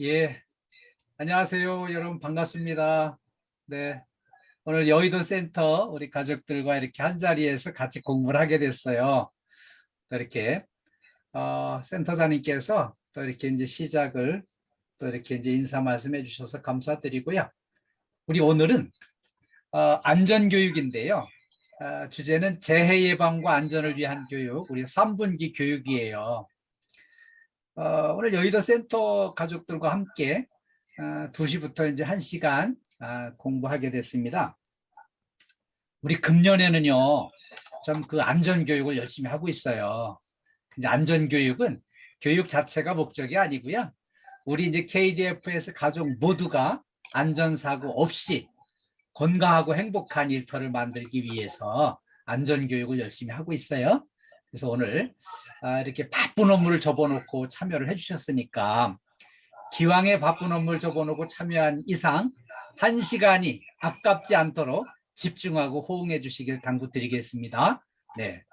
예, 안녕하세요. 여러분 반갑습니다. 네, 오늘 여의도 센터 우리 가족들과 이렇게 한 자리에서 같이 공부를 하게 됐어요. 또 이렇게 센터장님께서 또 이렇게 이제 시작을 또 이렇게 이제 인사 말씀해 주셔서 감사드리고요. 우리 오늘은 안전교육인데요. 주제는 재해 예방과 안전을 위한 교육, 우리 3분기 교육이에요. 오늘 여의도 센터 가족들과 함께 2시부터 이제 1시간 공부하게 됐습니다. 우리 금년에는요, 좀 그 안전교육을 열심히 하고 있어요. 이제 안전교육은 교육 자체가 목적이 아니고요. 우리 이제 KDFS 가족 모두가 안전사고 없이 건강하고 행복한 일터를 만들기 위해서 안전교육을 열심히 하고 있어요. 그래서 오늘 이렇게 바쁜 업무를 접어놓고 참여를 해주셨으니까 기왕에 바쁜 업무를 접어놓고 참여한 이상 1시간이 아깝지 않도록 집중하고 호응해 주시길 당부드리겠습니다. 네,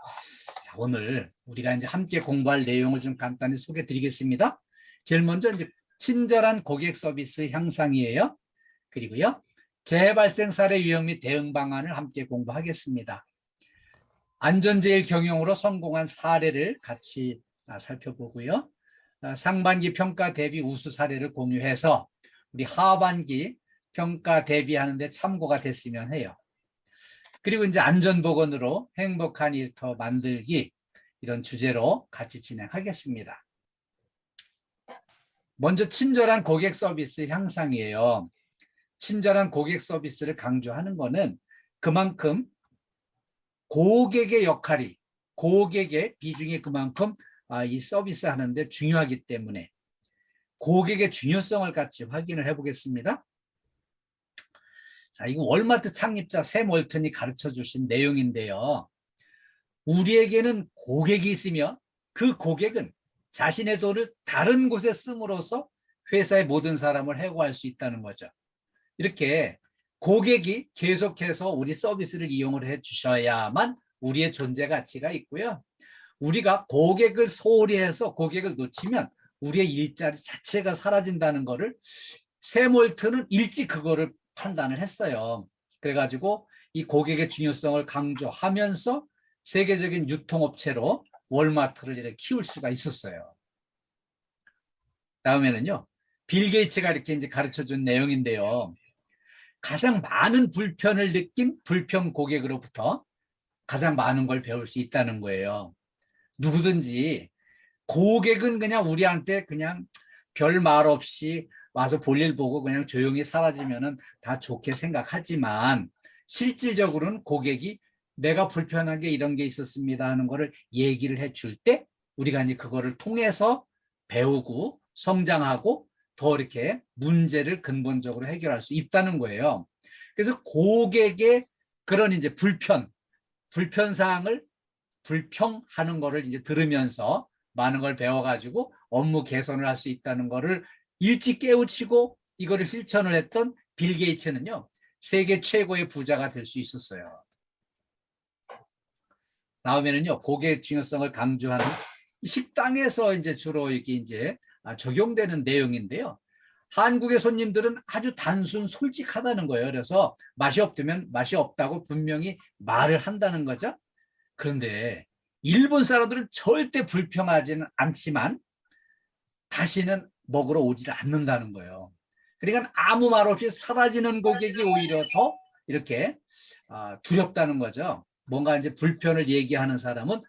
자, 오늘 우리가 이제 함께 공부할 내용을 좀 간단히 소개해 드리겠습니다. 제일 먼저 이제 친절한 고객 서비스 향상이에요. 그리고요, 재발생 사례 유형 및 대응 방안을 함께 공부하겠습니다. 안전제일 경영으로 성공한 사례를 같이 살펴보고요. 상반기 평가 대비 우수 사례를 공유해서 우리 하반기 평가 대비하는 데 참고가 됐으면 해요. 그리고 이제 안전보건으로 행복한 일터 만들기, 이런 주제로 같이 진행하겠습니다. 먼저 친절한 고객 서비스 향상이에요. 친절한 고객 서비스를 강조하는 것은 그만큼 고객의 역할이, 고객의 비중이 그만큼 이 서비스 하는데 중요하기 때문에 고객의 중요성을 같이 확인을 해보겠습니다. 자, 이거 월마트 창립자 샘 월튼이 가르쳐 주신 내용인데요. 우리에게는 고객이 있으며 그 고객은 자신의 돈을 다른 곳에 씀으로써 회사의 모든 사람을 해고할 수 있다는 거죠. 이렇게 고객이 계속해서 우리 서비스를 이용을 해 주셔야만 우리의 존재 가치가 있고요. 우리가 고객을 소홀히 해서 고객을 놓치면 우리의 일자리 자체가 사라진다는 거를 샘 월튼은 일찍 그거를 판단을 했어요. 그래가지고 이 고객의 중요성을 강조하면서 세계적인 유통업체로 월마트를 이렇게 키울 수가 있었어요. 다음에는요, 빌 게이츠가 이렇게 이제 가르쳐 준 내용인데요. 가장 많은 불편을 느낀 불평 고객으로부터 가장 많은 걸 배울 수 있다는 거예요. 누구든지 고객은 그냥 우리한테 그냥 별 말 없이 와서 볼일 보고 그냥 조용히 사라지면은 다 좋게 생각하지만 실질적으로는 고객이 내가 불편한 게 이런 게 있었습니다 하는 거를 얘기를 해줄 때 우리가 이제 그거를 통해서 배우고 성장하고 더 이렇게 문제를 근본적으로 해결할 수 있다는 거예요. 그래서 고객의 그런 이제 불편사항을 불평하는 거를 이제 들으면서 많은 걸 배워가지고 업무 개선을 할 수 있다는 거를 일찍 깨우치고 이거를 실천을 했던 빌 게이츠는요, 세계 최고의 부자가 될 수 있었어요. 다음에는요, 고객 중요성을 강조하는 식당에서 이제 주로 이게 이제 적용되는 내용인데요. 한국의 손님들은 아주 단순 솔직하다는 거예요. 그래서 맛이 없다면 맛이 없다고 분명히 말을 한다는 거죠. 그런데 일본 사람들은 절대 불평하지는 않지만 다시는 먹으러 오질 않는다는 거예요. 그러니까 아무 말 없이 사라지는 고객이 오히려 더 이렇게 두렵다는 거죠. 뭔가 이제 불편을 얘기하는 사람은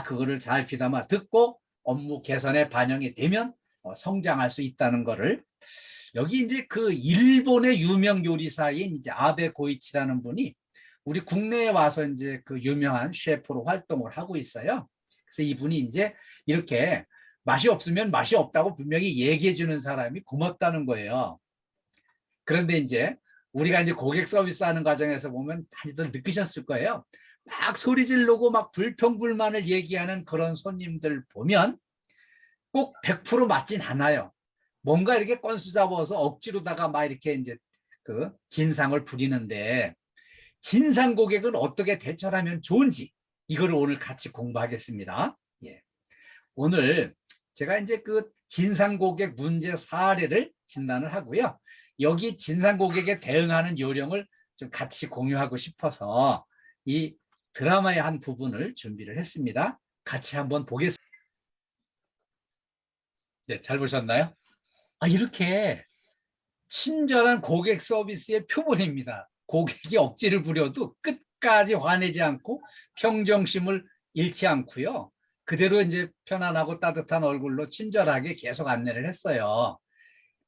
그거를 잘 귀담아 듣고 업무 개선에 반영이 되면 성장할 수 있다는 거를, 여기 이제 그 일본의 유명 요리사인 이제 아베 고이치라는 분이 우리 국내에 와서 이제 그 유명한 셰프로 활동을 하고 있어요. 그래서 이분이 이제 이렇게 맛이 없으면 맛이 없다고 분명히 얘기해 주는 사람이 고맙다는 거예요. 그런데 이제 우리가 이제 고객 서비스 하는 과정에서 보면 많이들 느끼셨을 거예요. 막 소리 지르고 막 불평불만을 얘기하는 그런 손님들 보면 꼭 100% 맞진 않아요. 뭔가 이렇게 건수 잡아서 억지로다가 막 이렇게 이제 그 진상을 부리는데, 진상 고객은 어떻게 대처하면 좋은지 이거를 오늘 같이 공부하겠습니다. 예. 오늘 제가 이제 그 진상 고객 문제 사례를 진단을 하고요. 여기 진상 고객에 대응하는 요령을 좀 같이 공유하고 싶어서 이 드라마의 한 부분을 준비를 했습니다. 같이 한번 보겠습니다. 네, 잘 보셨나요? 이렇게 친절한 고객 서비스의 표본입니다. 고객이 억지를 부려도 끝까지 화내지 않고 평정심을 잃지 않고요. 그대로 이제 편안하고 따뜻한 얼굴로 친절하게 계속 안내를 했어요.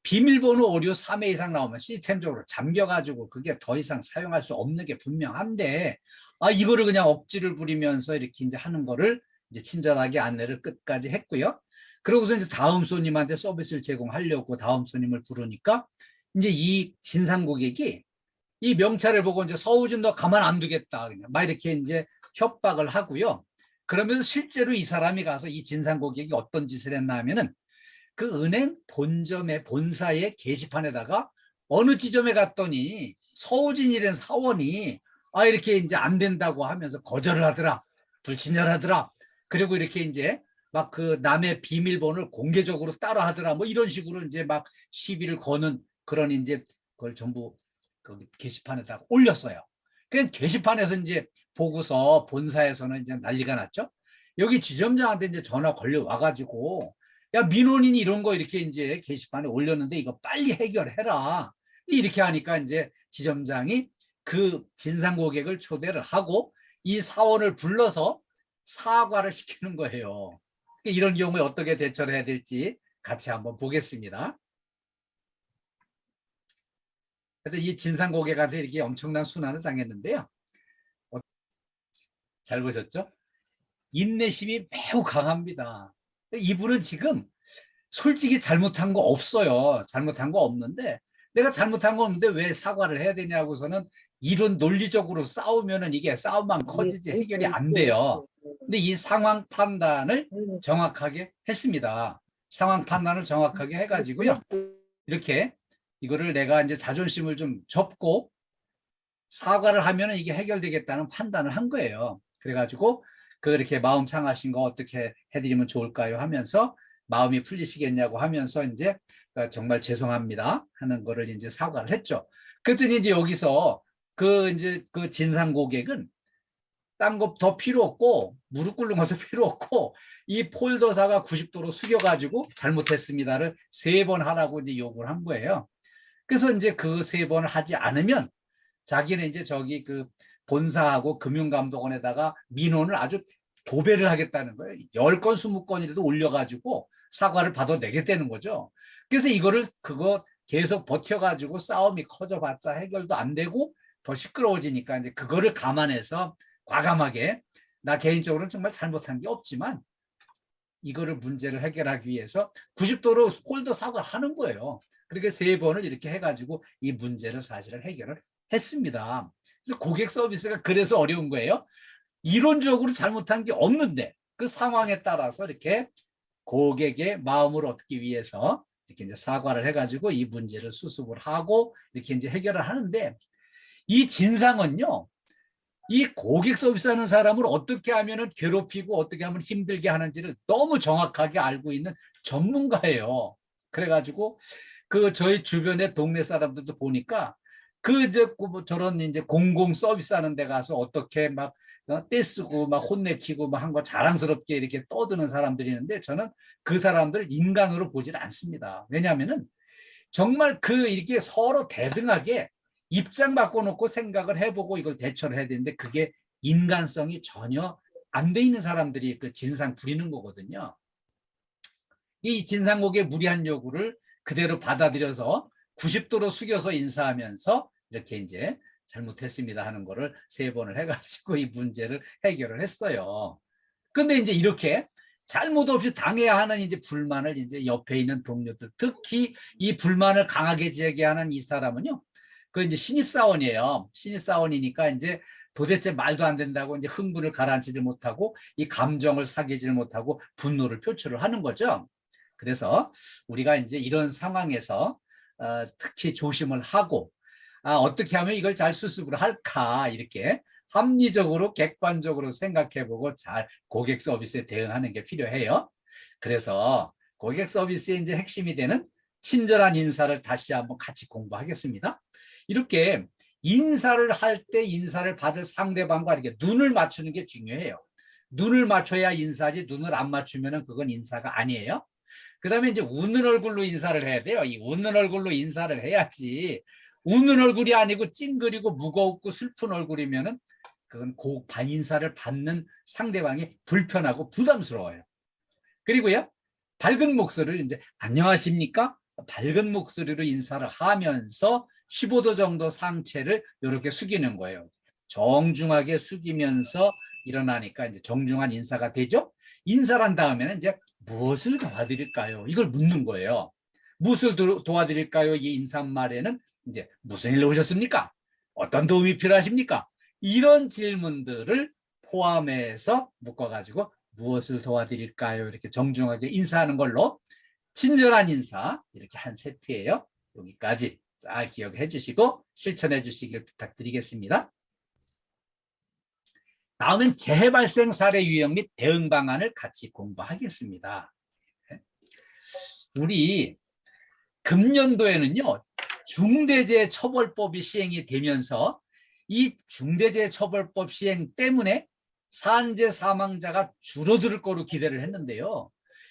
비밀번호 오류 3회 이상 나오면 시스템적으로 잠겨가지고 그게 더 이상 사용할 수 없는 게 분명한데, 이거를 그냥 억지를 부리면서 이렇게 이제 하는 거를 이제 친절하게 안내를 끝까지 했고요. 그러고서 이제 다음 손님한테 서비스를 제공하려고 다음 손님을 부르니까 이제 이 진상 고객이 이 명찰을 보고 이제 서우준 너 가만 안 두겠다 그냥 막 이렇게 이제 협박을 하고요. 그러면서 실제로 이 사람이 가서 이 진상 고객이 어떤 짓을 했나 하면은 그 은행 본점의 본사의 게시판에다가 어느 지점에 갔더니 서우진이라는 사원이 이렇게 이제 안 된다고 하면서 거절을 하더라, 불친절하더라, 그리고 이렇게 이제 막 그 남의 비밀번호를 공개적으로 따라 하더라, 뭐 이런 식으로 이제 막 시비를 거는 그런 이제 그걸 전부 그 게시판에다가 올렸어요. 그 게시판에서 이제 보고서 본사에서는 이제 난리가 났죠. 여기 지점장한테 이제 전화 걸려 와가지고 야, 민원인이 이런 거 이렇게 이제 게시판에 올렸는데 이거 빨리 해결해라. 이렇게 하니까 이제 지점장이 그 진상 고객을 초대를 하고 이 사원을 불러서 사과를 시키는 거예요. 이런 경우에 어떻게 대처를 해야 될지 같이 한번 보겠습니다. 이 진상 고객한테 이렇게 엄청난 순환을 당했는데요. 잘 보셨죠? 인내심이 매우 강합니다. 이분은 지금 솔직히 잘못한 거 없어요. 잘못한 거 없는데 내가 잘못한 거 없는데 왜 사과를 해야 되냐고서는 이런 논리적으로 싸우면은 이게 싸움만 커지지 해결이 안 돼요. 근데 이 상황 판단을 정확하게 했습니다. 상황 판단을 정확하게 해가지고요. 이렇게 이거를 내가 이제 자존심을 좀 접고 사과를 하면은 이게 해결되겠다는 판단을 한 거예요. 그래가지고 그렇게 마음 상하신 거 어떻게 해드리면 좋을까요? 하면서 마음이 풀리시겠냐고 하면서 이제 정말 죄송합니다 하는 거를 이제 사과를 했죠. 그랬더니 이제 여기서 그 이제 그 진상 고객은 딴 거 더 필요 없고 무릎 꿇는 것도 필요 없고 이 폴더사가 90도로 숙여가지고 잘못했습니다를 3번 하라고 이제 요구를 한 거예요. 그래서 이제 그 3번을 하지 않으면 자기는 이제 저기 그 본사하고 금융감독원에다가 민원을 아주 도배를 하겠다는 거예요. 10건, 20건이라도 올려가지고 사과를 받아내겠다는 거죠. 그래서 이거를 그거 계속 버텨가지고 싸움이 커져봤자 해결도 안 되고 더 시끄러워지니까 이제 그거를 감안해서 과감하게 나 개인적으로는 정말 잘못한 게 없지만 이거를 문제를 해결하기 위해서 90도로 홀더 사과를 하는 거예요. 그렇게 3번을 이렇게 해가지고 이 문제를 사실은 해결을 했습니다. 그래서 고객 서비스가 그래서 어려운 거예요. 이론적으로 잘못한 게 없는데 그 상황에 따라서 이렇게 고객의 마음을 얻기 위해서 이렇게 이제 사과를 해가지고 이 문제를 수습을 하고 이렇게 이제 해결을 하는데 이 진상은요. 이 고객 서비스하는 사람을 어떻게 하면 괴롭히고 어떻게 하면 힘들게 하는지를 너무 정확하게 알고 있는 전문가예요. 그래가지고 그 저희 주변의 동네 사람들도 보니까 그 이제 뭐 저런 이제 공공 서비스 하는 데 가서 어떻게 막 떼쓰고 막 혼내키고 막 한 거 자랑스럽게 이렇게 떠드는 사람들이 있는데 저는 그 사람들 인간으로 보질 않습니다. 왜냐하면은 정말 그 이렇게 서로 대등하게 입장 바꿔놓고 생각을 해보고 이걸 대처를 해야 되는데 그게 인간성이 전혀 안 돼 있는 사람들이 그 진상 부리는 거거든요. 이 진상고객의 무리한 요구를 그대로 받아들여서 90도로 숙여서 인사하면서 이렇게 이제 잘못했습니다 하는 거를 3번을 해가지고 이 문제를 해결을 했어요. 근데 이제 이렇게 잘못 없이 당해야 하는 이제 불만을 이제 옆에 있는 동료들, 특히 이 불만을 강하게 제기하는 이 사람은요, 그 이제 신입사원이에요. 신입사원이니까 이제 도대체 말도 안 된다고 이제 흥분을 가라앉히지 못하고 이 감정을 사귀지 못하고 분노를 표출을 하는 거죠. 그래서 우리가 이제 이런 상황에서 특히 조심을 하고 어떻게 하면 이걸 잘 수습을 할까 이렇게 합리적으로 객관적으로 생각해보고 잘 고객 서비스에 대응하는 게 필요해요. 그래서 고객 서비스의 이제 핵심이 되는 친절한 인사를 다시 한번 같이 공부하겠습니다. 이렇게 인사를 할 때 인사를 받을 상대방과 이렇게 눈을 맞추는 게 중요해요. 눈을 맞춰야 인사지 눈을 안 맞추면 그건 인사가 아니에요. 그 다음에 이제 웃는 얼굴로 인사를 해야 돼요. 이 웃는 얼굴로 인사를 해야지 웃는 얼굴이 아니고 찡그리고 무겁고 슬픈 얼굴이면은 그건 인사를 받는 상대방이 불편하고 부담스러워요. 그리고요, 밝은 목소리를 이제 안녕하십니까? 밝은 목소리로 인사를 하면서 15도 정도 상체를 이렇게 숙이는 거예요. 정중하게 숙이면서 일어나니까 이제 정중한 인사가 되죠. 인사를 한 다음에는 이제 무엇을 도와드릴까요? 이걸 묻는 거예요. 무엇을 도와드릴까요? 이 인사말에는 이제 무슨 일로 오셨습니까? 어떤 도움이 필요하십니까? 이런 질문들을 포함해서 묶어가지고 무엇을 도와드릴까요? 이렇게 정중하게 인사하는 걸로 친절한 인사 이렇게 한 세트예요. 여기까지 잘 기억해 주시고 실천해 주시길 부탁드리겠습니다. 다음은 재해 발생 사례 유형 및 대응 방안을 같이 공부하겠습니다. 우리 금년도에는요, 중대재해처벌법이 시행이 되면서 이 중대재해처벌법 시행 때문에 산재 사망자가 줄어들 거로 기대를 했는데요.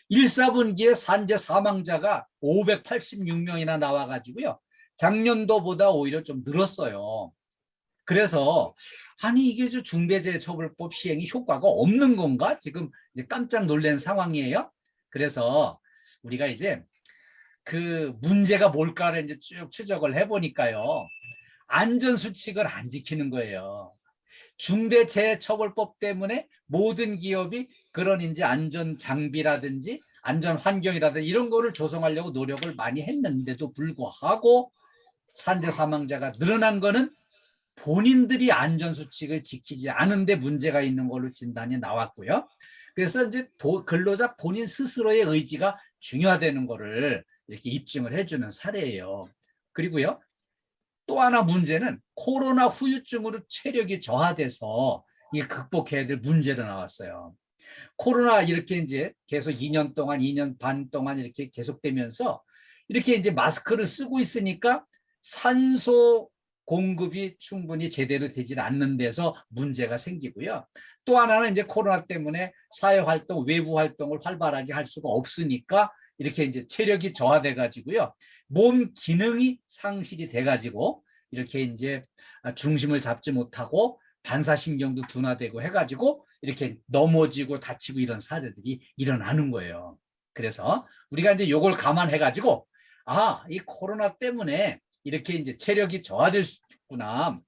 1, 4분기에 산재 사망자가 586명이나 나와가지고요. 작년도보다 오히려 좀 늘었어요. 그래서 아니 이게 중대재해처벌법 시행이 효과가 없는 건가? 지금 이제 깜짝 놀란 상황이에요. 그래서 우리가 이제 그 문제가 뭘까를 이제 쭉 추적을 해보니까요. 안전수칙을 안 지키는 거예요. 중대재해처벌법 때문에 모든 기업이 그런 이제 안전 장비라든지 안전 환경이라든지 이런 거를 조성하려고 노력을 많이 했는데도 불구하고 산재 사망자가 늘어난 거는 본인들이 안전수칙을 지키지 않은데 문제가 있는 걸로 진단이 나왔고요. 그래서 이제 근로자 본인 스스로의 의지가 중요하다는 거를 이렇게 입증을 해주는 사례예요. 그리고요, 또 하나 문제는 코로나 후유증으로 체력이 저하돼서 이게 극복해야 될 문제로 나왔어요. 코로나 이렇게 이제 계속 2년 동안, 2년 반 동안 이렇게 계속되면서 이렇게 이제 마스크를 쓰고 있으니까 산소 공급이 충분히 제대로 되질 않는 데서 문제가 생기고요. 또 하나는 이제 코로나 때문에 사회 활동, 외부 활동을 활발하게 할 수가 없으니까 이렇게 이제 체력이 저하돼 가지고요. 몸 기능이 상실이 돼 가지고 이렇게 이제 중심을 잡지 못하고 반사신경도 둔화되고 해가지고 이렇게 넘어지고 다치고 이런 사례들이 일어나는 거예요. 그래서 우리가 이제 요걸 감안해가지고 이 코로나 때문에 이렇게 이제 체력이 저하될 수 있구나.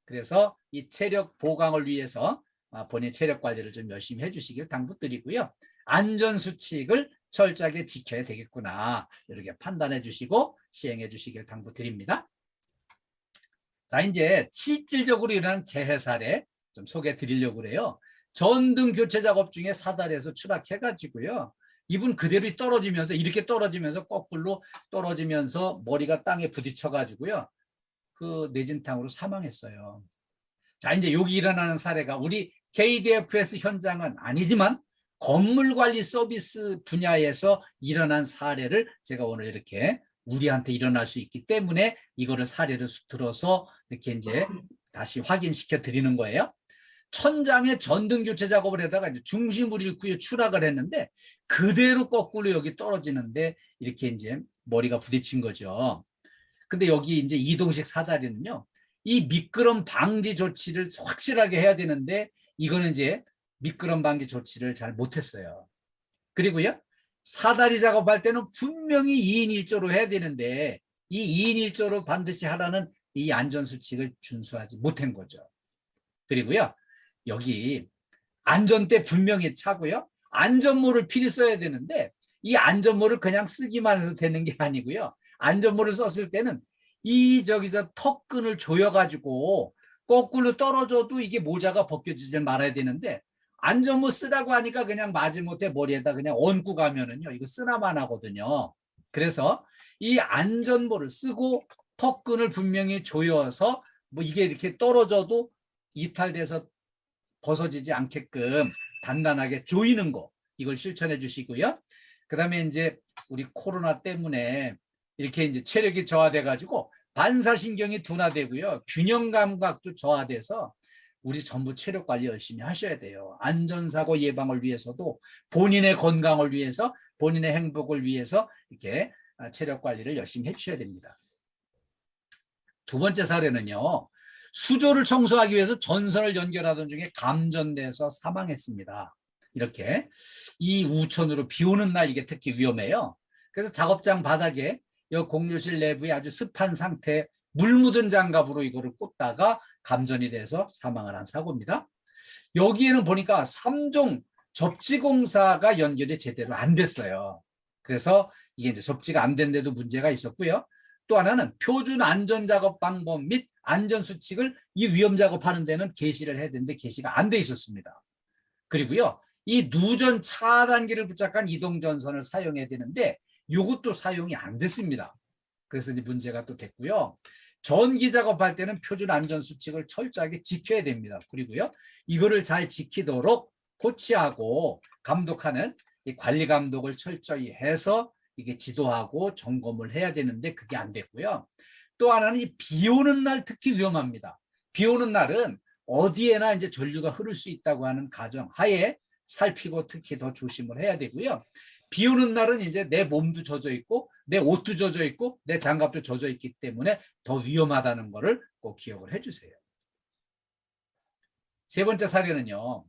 그래서 이 체력 보강을 위해서 본인 체력 관리를 좀 열심히 해주시길 당부드리고요. 안전수칙을 철저하게 지켜야 되겠구나. 이렇게 판단해 주시고 시행해 주시길 당부드립니다. 자, 이제 실질적으로 일어난 재해 사례 좀 소개해 드리려고 그래요. 전등 교체 작업 중에 사다리에서 추락해가지고요. 이분 그대로 떨어지면서 이렇게 떨어지면서 거꾸로 떨어지면서 머리가 땅에 부딪혀가지고요. 그 뇌진탕으로 사망했어요. 자, 이제 여기 일어나는 사례가 우리 KDFS 현장은 아니지만 건물관리 서비스 분야에서 일어난 사례를 제가 오늘 이렇게 우리한테 일어날 수 있기 때문에 이거를 사례를 들어서 이렇게 이제 다시 확인시켜 드리는 거예요. 천장에 전등 교체 작업을 하다가 이제 중심을 잃고 추락을 했는데 그대로 거꾸로 여기 떨어지는데 이렇게 이제 머리가 부딪힌 거죠. 근데 여기 이제 이동식 사다리는요, 이 미끄럼 방지 조치를 확실하게 해야 되는데 이거는 이제 미끄럼 방지 조치를 잘 못했어요. 그리고요, 사다리 작업할 때는 분명히 2인 1조로 해야 되는데 이 2인 1조로 반드시 하라는 이 안전수칙을 준수하지 못한 거죠. 그리고요, 여기 안전대 분명히 차고요. 안전모를 필히 써야 되는데 이 안전모를 그냥 쓰기만 해서 되는 게 아니고요. 안전모를 썼을 때는 이 저기서 턱끈을 조여가지고 거꾸로 떨어져도 이게 모자가 벗겨지지 말아야 되는데 안전모 쓰라고 하니까 그냥 마지못해 머리에다 그냥 얹고 가면은요, 이거 쓰나만 하거든요. 그래서 이 안전모를 쓰고 턱끈을 분명히 조여서 뭐 이게 이렇게 떨어져도 이탈돼서 벗어지지 않게끔 단단하게 조이는 거, 이걸 실천해 주시고요. 그다음에 이제 우리 코로나 때문에 이렇게 이제 체력이 저하돼 가지고 반사신경이 둔화되고요. 균형 감각도 저하돼서 우리 전부 체력 관리 열심히 하셔야 돼요. 안전사고 예방을 위해서도 본인의 건강을 위해서 본인의 행복을 위해서 이렇게 체력 관리를 열심히 해주셔야 됩니다. 두 번째 사례는요. 수조를 청소하기 위해서 전선을 연결하던 중에 감전돼서 사망했습니다. 이렇게 이 우천으로 비 오는 날 이게 특히 위험해요. 그래서 작업장 바닥에 이 공료실 내부에 아주 습한 상태 물 묻은 장갑으로 이거를 꽂다가 감전이 돼서 사망을 한 사고입니다. 여기에는 보니까 3종 접지공사가 연결이 제대로 안 됐어요. 그래서 이게 이제 접지가 안 된 데도 문제가 있었고요. 또 하나는 표준 안전작업 방법 및 안전수칙을 이 위험작업하는 데는 게시를 해야 되는데 게시가 안 돼 있었습니다. 그리고요. 이 누전 차단기를 부착한 이동전선을 사용해야 되는데 이것도 사용이 안 됐습니다. 그래서 이제 문제가 또 됐고요. 전기 작업할 때는 표준 안전수칙을 철저하게 지켜야 됩니다. 그리고요. 이거를 잘 지키도록 코치하고 감독하는 이 관리 감독을 철저히 해서 이게 지도하고 점검을 해야 되는데 그게 안 됐고요. 또 하나는 이 비 오는 날 특히 위험합니다. 비 오는 날은 어디에나 이제 전류가 흐를 수 있다고 하는 가정 하에 살피고 특히 더 조심을 해야 되고요. 비 오는 날은 이제 내 몸도 젖어 있고 내 옷도 젖어 있고 내 장갑도 젖어 있기 때문에 더 위험하다는 것을 꼭 기억을 해주세요. 세 번째 사례는요.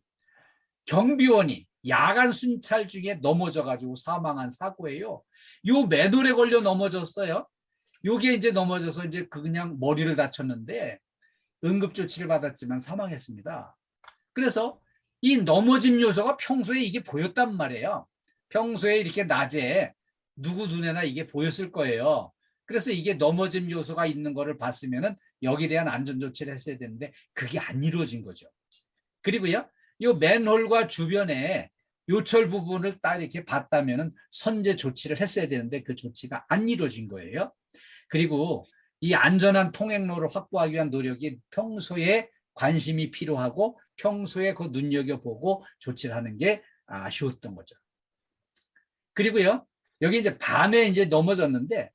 경비원이 야간 순찰 중에 넘어져 가지고 사망한 사고예요. 요 맨홀에 걸려 넘어졌어요. 요게 이제 넘어져서 이제 그냥 머리를 다쳤는데 응급조치를 받았지만 사망했습니다. 그래서 이 넘어짐 요소가 평소에 이게 보였단 말이에요. 평소에 이렇게 낮에 누구 눈에나 이게 보였을 거예요. 그래서 이게 넘어짐 요소가 있는 거를 봤으면은 여기에 대한 안전조치를 했어야 되는데 그게 안 이루어진 거죠. 그리고요, 이 맨홀과 주변에 요철 부분을 딱 이렇게 봤다면은 선제 조치를 했어야 되는데 그 조치가 안 이루어진 거예요. 그리고 이 안전한 통행로를 확보하기 위한 노력이 평소에 관심이 필요하고 평소에 그 눈여겨보고 조치를 하는 게 아쉬웠던 거죠. 그리고요, 여기 이제 밤에 이제 넘어졌는데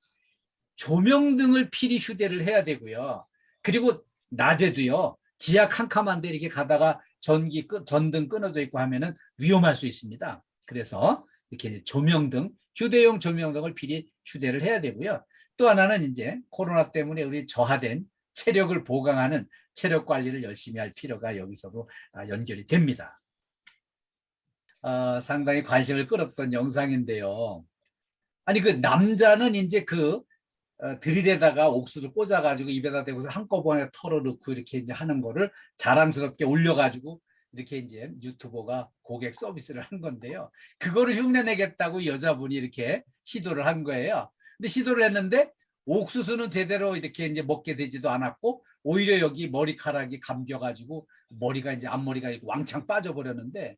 조명등을 필히 휴대를 해야 되고요. 그리고 낮에도요, 지하 캄캄한데 이렇게 가다가 전등 끊어져 있고 하면은 위험할 수 있습니다. 그래서 이렇게 조명등, 휴대용 조명등을 필히 휴대를 해야 되고요. 또 하나는 이제 코로나 때문에 우리 저하된 체력을 보강하는 체력 관리를 열심히 할 필요가 여기서도 연결이 됩니다. 상당히 관심을 끌었던 영상인데요. 아니 그 남자는 이제 그 드릴에다가 옥수수 꽂아가지고 입에다 대고서 한꺼번에 털어넣고 이렇게 이제 하는 거를 자랑스럽게 올려가지고 이렇게 이제 유튜버가 고객 서비스를 한 건데요. 그거를 흉내내겠다고 여자분이 이렇게 시도를 한 거예요. 근데 시도를 했는데 옥수수는 제대로 이렇게 이제 먹게 되지도 않았고 오히려 여기 머리카락이 감겨가지고 머리가 이제 앞머리가 왕창 빠져버렸는데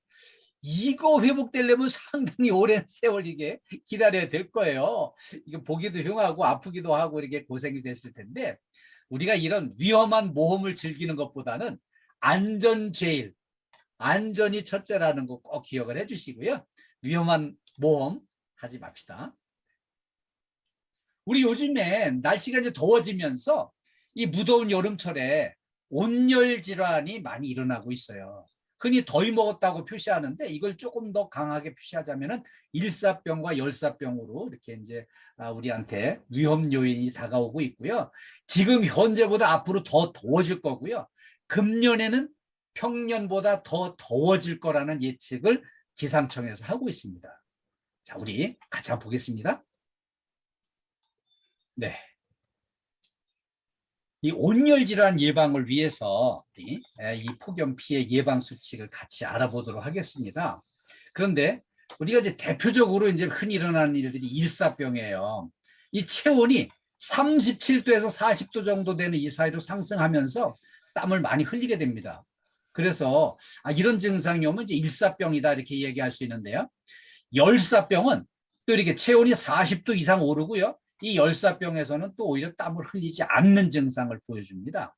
이거 회복되려면 상당히 오랜 세월 이게 기다려야 될 거예요. 이거 보기도 흉하고 아프기도 하고 이렇게 고생이 됐을 텐데 우리가 이런 위험한 모험을 즐기는 것보다는 안전 제일, 안전이 첫째라는 거 꼭 기억을 해주시고요. 위험한 모험 하지 맙시다. 우리 요즘에 날씨가 이제 더워지면서 이 무더운 여름철에 온열 질환이 많이 일어나고 있어요. 흔히 더위 먹었다고 표시하는데 이걸 조금 더 강하게 표시하자면은 일사병과 열사병으로 이렇게 이제 우리한테 위험 요인이 다가오고 있고요. 지금 현재보다 앞으로 더 더워질 거고요. 금년에는 평년보다 더 더워질 거라는 예측을 기상청에서 하고 있습니다. 자, 우리 같이 한번 보겠습니다. 네. 이 온열 질환 예방을 위해서 이 폭염 피해 예방 수칙을 같이 알아보도록 하겠습니다. 그런데 우리가 이제 대표적으로 이제 흔히 일어나는 일들이 일사병이에요. 이 체온이 37도에서 40도 정도 되는 이 사이로 상승하면서 땀을 많이 흘리게 됩니다. 그래서 이런 증상이 오면 이제 일사병이다 이렇게 얘기할 수 있는데요. 열사병은 또 이렇게 체온이 40도 이상 오르고요. 이 열사병에서는 또 오히려 땀을 흘리지 않는 증상을 보여줍니다.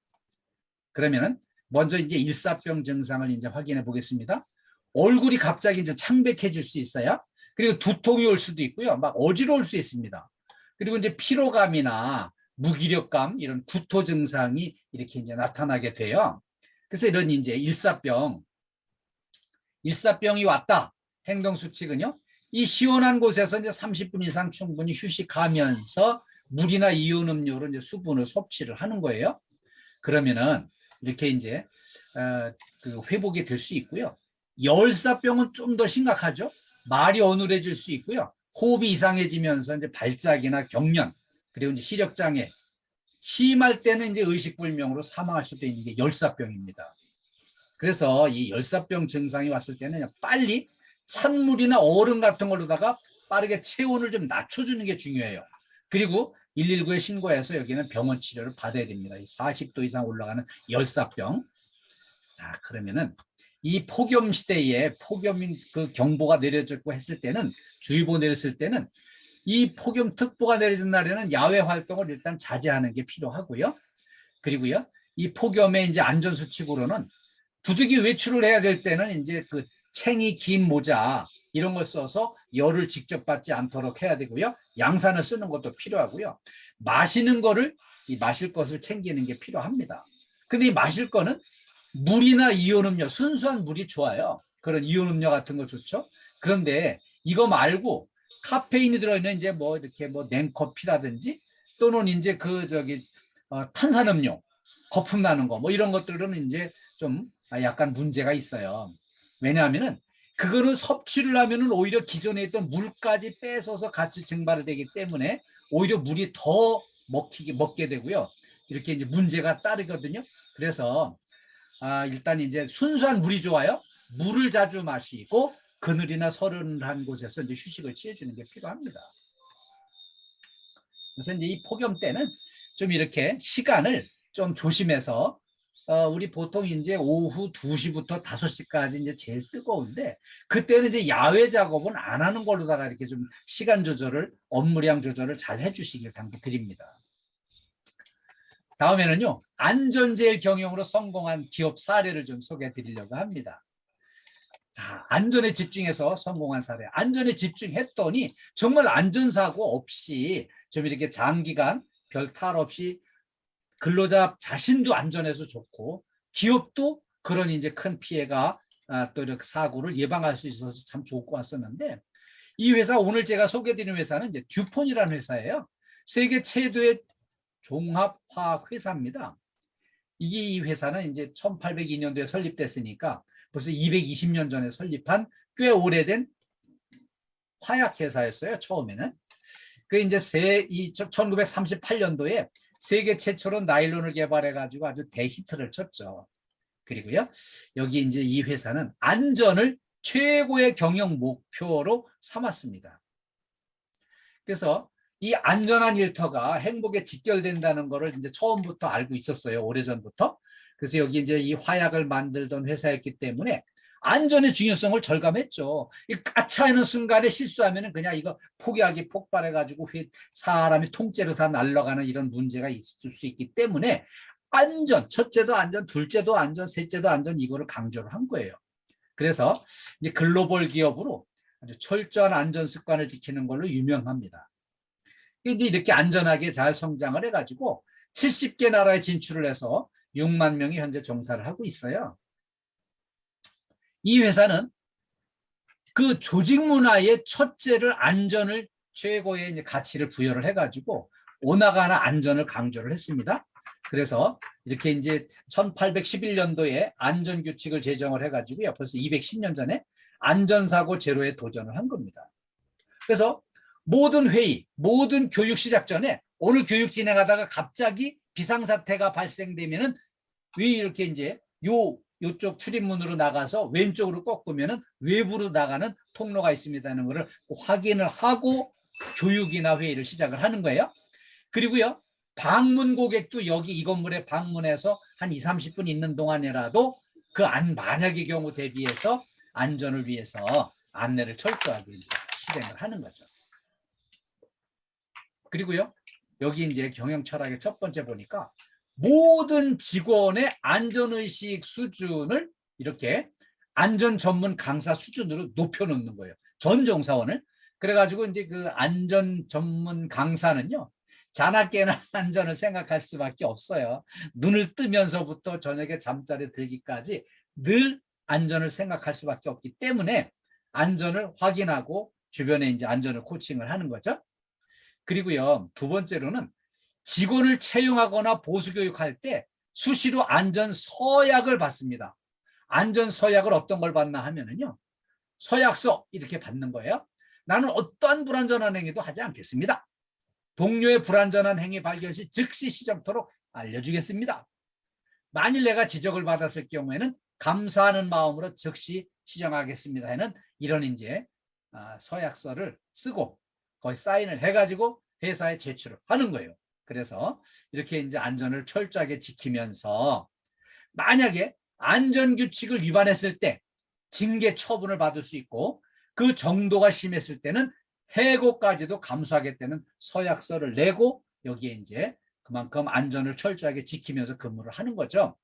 그러면은 먼저 이제 일사병 증상을 이제 확인해 보겠습니다. 얼굴이 갑자기 이제 창백해질 수 있어요. 그리고 두통이 올 수도 있고요. 막 어지러울 수 있습니다. 그리고 이제 피로감이나 무기력감 이런 구토 증상이 이렇게 이제 나타나게 돼요. 그래서 이런 이제 일사병이 왔다. 행동 수칙은요. 이 시원한 곳에서 이제 30분 이상 충분히 휴식하면서 물이나 이온 음료로 이제 수분을 섭취를 하는 거예요. 그러면은 이렇게 이제 그 회복이 될 수 있고요. 열사병은 좀 더 심각하죠. 말이 어눌해질 수 있고요. 호흡이 이상해지면서 이제 발작이나 경련, 그리고 이제 시력 장애, 심할 때는 이제 의식불명으로 사망할 수도 있는 게 열사병입니다. 그래서 이 열사병 증상이 왔을 때는 빨리 찬물이나 얼음 같은 걸로다가 빠르게 체온을 좀 낮춰주는 게 중요해요. 그리고 119에 신고해서 여기는 병원 치료를 받아야 됩니다. 40도 이상 올라가는 열사병. 자, 그러면은 이 폭염 시대에 폭염 그 경보가 내려졌고 했을 때는, 주의보 내렸을 때는 이 폭염특보가 내려진 날에는 야외 활동을 일단 자제하는 게 필요하고요. 그리고요, 이 폭염의 이제 안전수칙으로는 부득이 외출을 해야 될 때는 이제 그 챙이 긴 모자 이런 걸 써서 열을 직접 받지 않도록 해야 되고요. 양산을 쓰는 것도 필요하고요. 마실 것을 챙기는 게 필요합니다. 근데 이 마실 거는 물이나 이온 음료, 순수한 물이 좋아요. 그런 이온 음료 같은 거 좋죠. 그런데 이거 말고 카페인이 들어있는 이제 뭐 이렇게 뭐 냉커피라든지 또는 이제 탄산음료, 거품 나는 거 뭐 이런 것들은 이제 좀 약간 문제가 있어요. 왜냐하면은 그거는 섭취를 하면은 오히려 기존에 있던 물까지 뺏어서 같이 증발이 되기 때문에 오히려 물이 더 먹게 되고요. 이렇게 이제 문제가 따르거든요. 그래서 일단 이제 순수한 물이 좋아요. 물을 자주 마시고 그늘이나 서른한 곳에서 이제 휴식을 취해주는 게 필요합니다. 그래서 이제 이 폭염 때는 좀 이렇게 시간을 좀 조심해서 우리 보통 이제 오후 2시부터 5시까지 이제 제일 뜨거운데 그때는 이제 야외 작업은 안 하는 걸로다가 이렇게 좀 시간 조절을 업무량 조절을 잘 해주시길 당부드립니다. 다음에는요, 안전제일 경영으로 성공한 기업 사례를 좀 소개해 드리려고 합니다. 자, 안전에 집중해서 성공한 사례. 안전에 집중했더니 정말 안전사고 없이 좀 이렇게 장기간 별 탈 없이 근로자 자신도 안전해서 좋고 기업도 그런 이제 큰 피해가 또 이렇게 사고를 예방할 수 있어서 참 좋고 왔었는데 이 회사 오늘 제가 소개해드리는 회사는 이제 듀폰이라는 회사예요. 세계 최대의 종합화학 회사입니다. 이 회사는 이제 1802년도에 설립됐으니까 벌써 220년 전에 설립한 꽤 오래된 화약 회사였어요. 처음에는. 그 이제 1938년도에 세계 최초로 나일론을 개발해 가지고 아주 대히트를 쳤죠. 그리고요, 여기 이제 이 회사는 안전을 최고의 경영 목표로 삼았습니다. 그래서 이 안전한 일터가 행복에 직결된다는 것을 이제 처음부터 알고 있었어요. 오래전부터. 그래서 여기 이제 이 화약을 만들던 회사였기 때문에 안전의 중요성을 절감했죠. 이 까차하는 순간에 실수하면 그냥 이거 폭약이 폭발해가지고 사람이 통째로 다 날아가는 이런 문제가 있을 수 있기 때문에 안전, 첫째도 안전, 둘째도 안전, 셋째도 안전 이거를 강조를 한 거예요. 그래서 이제 글로벌 기업으로 아주 철저한 안전 습관을 지키는 걸로 유명합니다. 이제 이렇게 안전하게 잘 성장을 해가지고 70개 나라에 진출을 해서 6만 명이 현재 종사를 하고 있어요. 이 회사는 그 조직 문화의 첫째를 안전을 최고의 이제 가치를 부여를 해가지고 오나가나 안전을 강조를 했습니다. 그래서 이렇게 이제 1811년도에 안전규칙을 제정을 해가지고요. 벌써 210년 전에 안전사고 제로에 도전을 한 겁니다. 그래서 모든 회의, 모든 교육 시작 전에 오늘 교육 진행하다가 갑자기 비상사태가 발생되면은 왜 이렇게 이제 요쪽 출입문으로 나가서 왼쪽으로 꺾으면은 외부로 나가는 통로가 있습니다는 것을 확인을 하고 교육이나 회의를 시작을 하는 거예요. 그리고요, 방문 고객도 여기 이 건물에 방문해서 한 20-30분 있는 동안이라도 그 만약의 경우 대비해서 안전을 위해서 안내를 철저하게 실행을 하는 거죠. 그리고요, 여기 이제 경영 철학의 첫 번째 보니까 모든 직원의 안전의식 수준을 이렇게 안전 전문 강사 수준으로 높여놓는 거예요. 전 종사원을. 그래가지고 이제 그 안전 전문 강사는요, 자나깨나 안전을 생각할 수밖에 없어요. 눈을 뜨면서부터 저녁에 잠자리에 들기까지 늘 안전을 생각할 수밖에 없기 때문에 안전을 확인하고 주변에 이제 안전을 코칭을 하는 거죠. 그리고요, 두 번째로는 직원을 채용하거나 보수교육할 때 수시로 안전 서약을 받습니다. 안전 서약을 어떤 걸 받나 하면은요, 서약서 이렇게 받는 거예요. 나는 어떠한 불안전한 행위도 하지 않겠습니다. 동료의 불안전한 행위 발견 시 즉시 시정토록 알려주겠습니다. 만일 내가 지적을 받았을 경우에는 감사하는 마음으로 즉시 시정하겠습니다 하는 이런 이제 서약서를 쓰고 거의 사인을 해가지고 회사에 제출을 하는 거예요. 그래서 이렇게 이제 안전을 철저하게 지키면서 만약에 안전규칙을 위반했을 때 징계 처분을 받을 수 있고 그 정도가 심했을 때는 해고까지도 감수하겠다는 서약서를 내고 여기에 이제 그만큼 안전을 철저하게 지키면서 근무를 하는 거죠.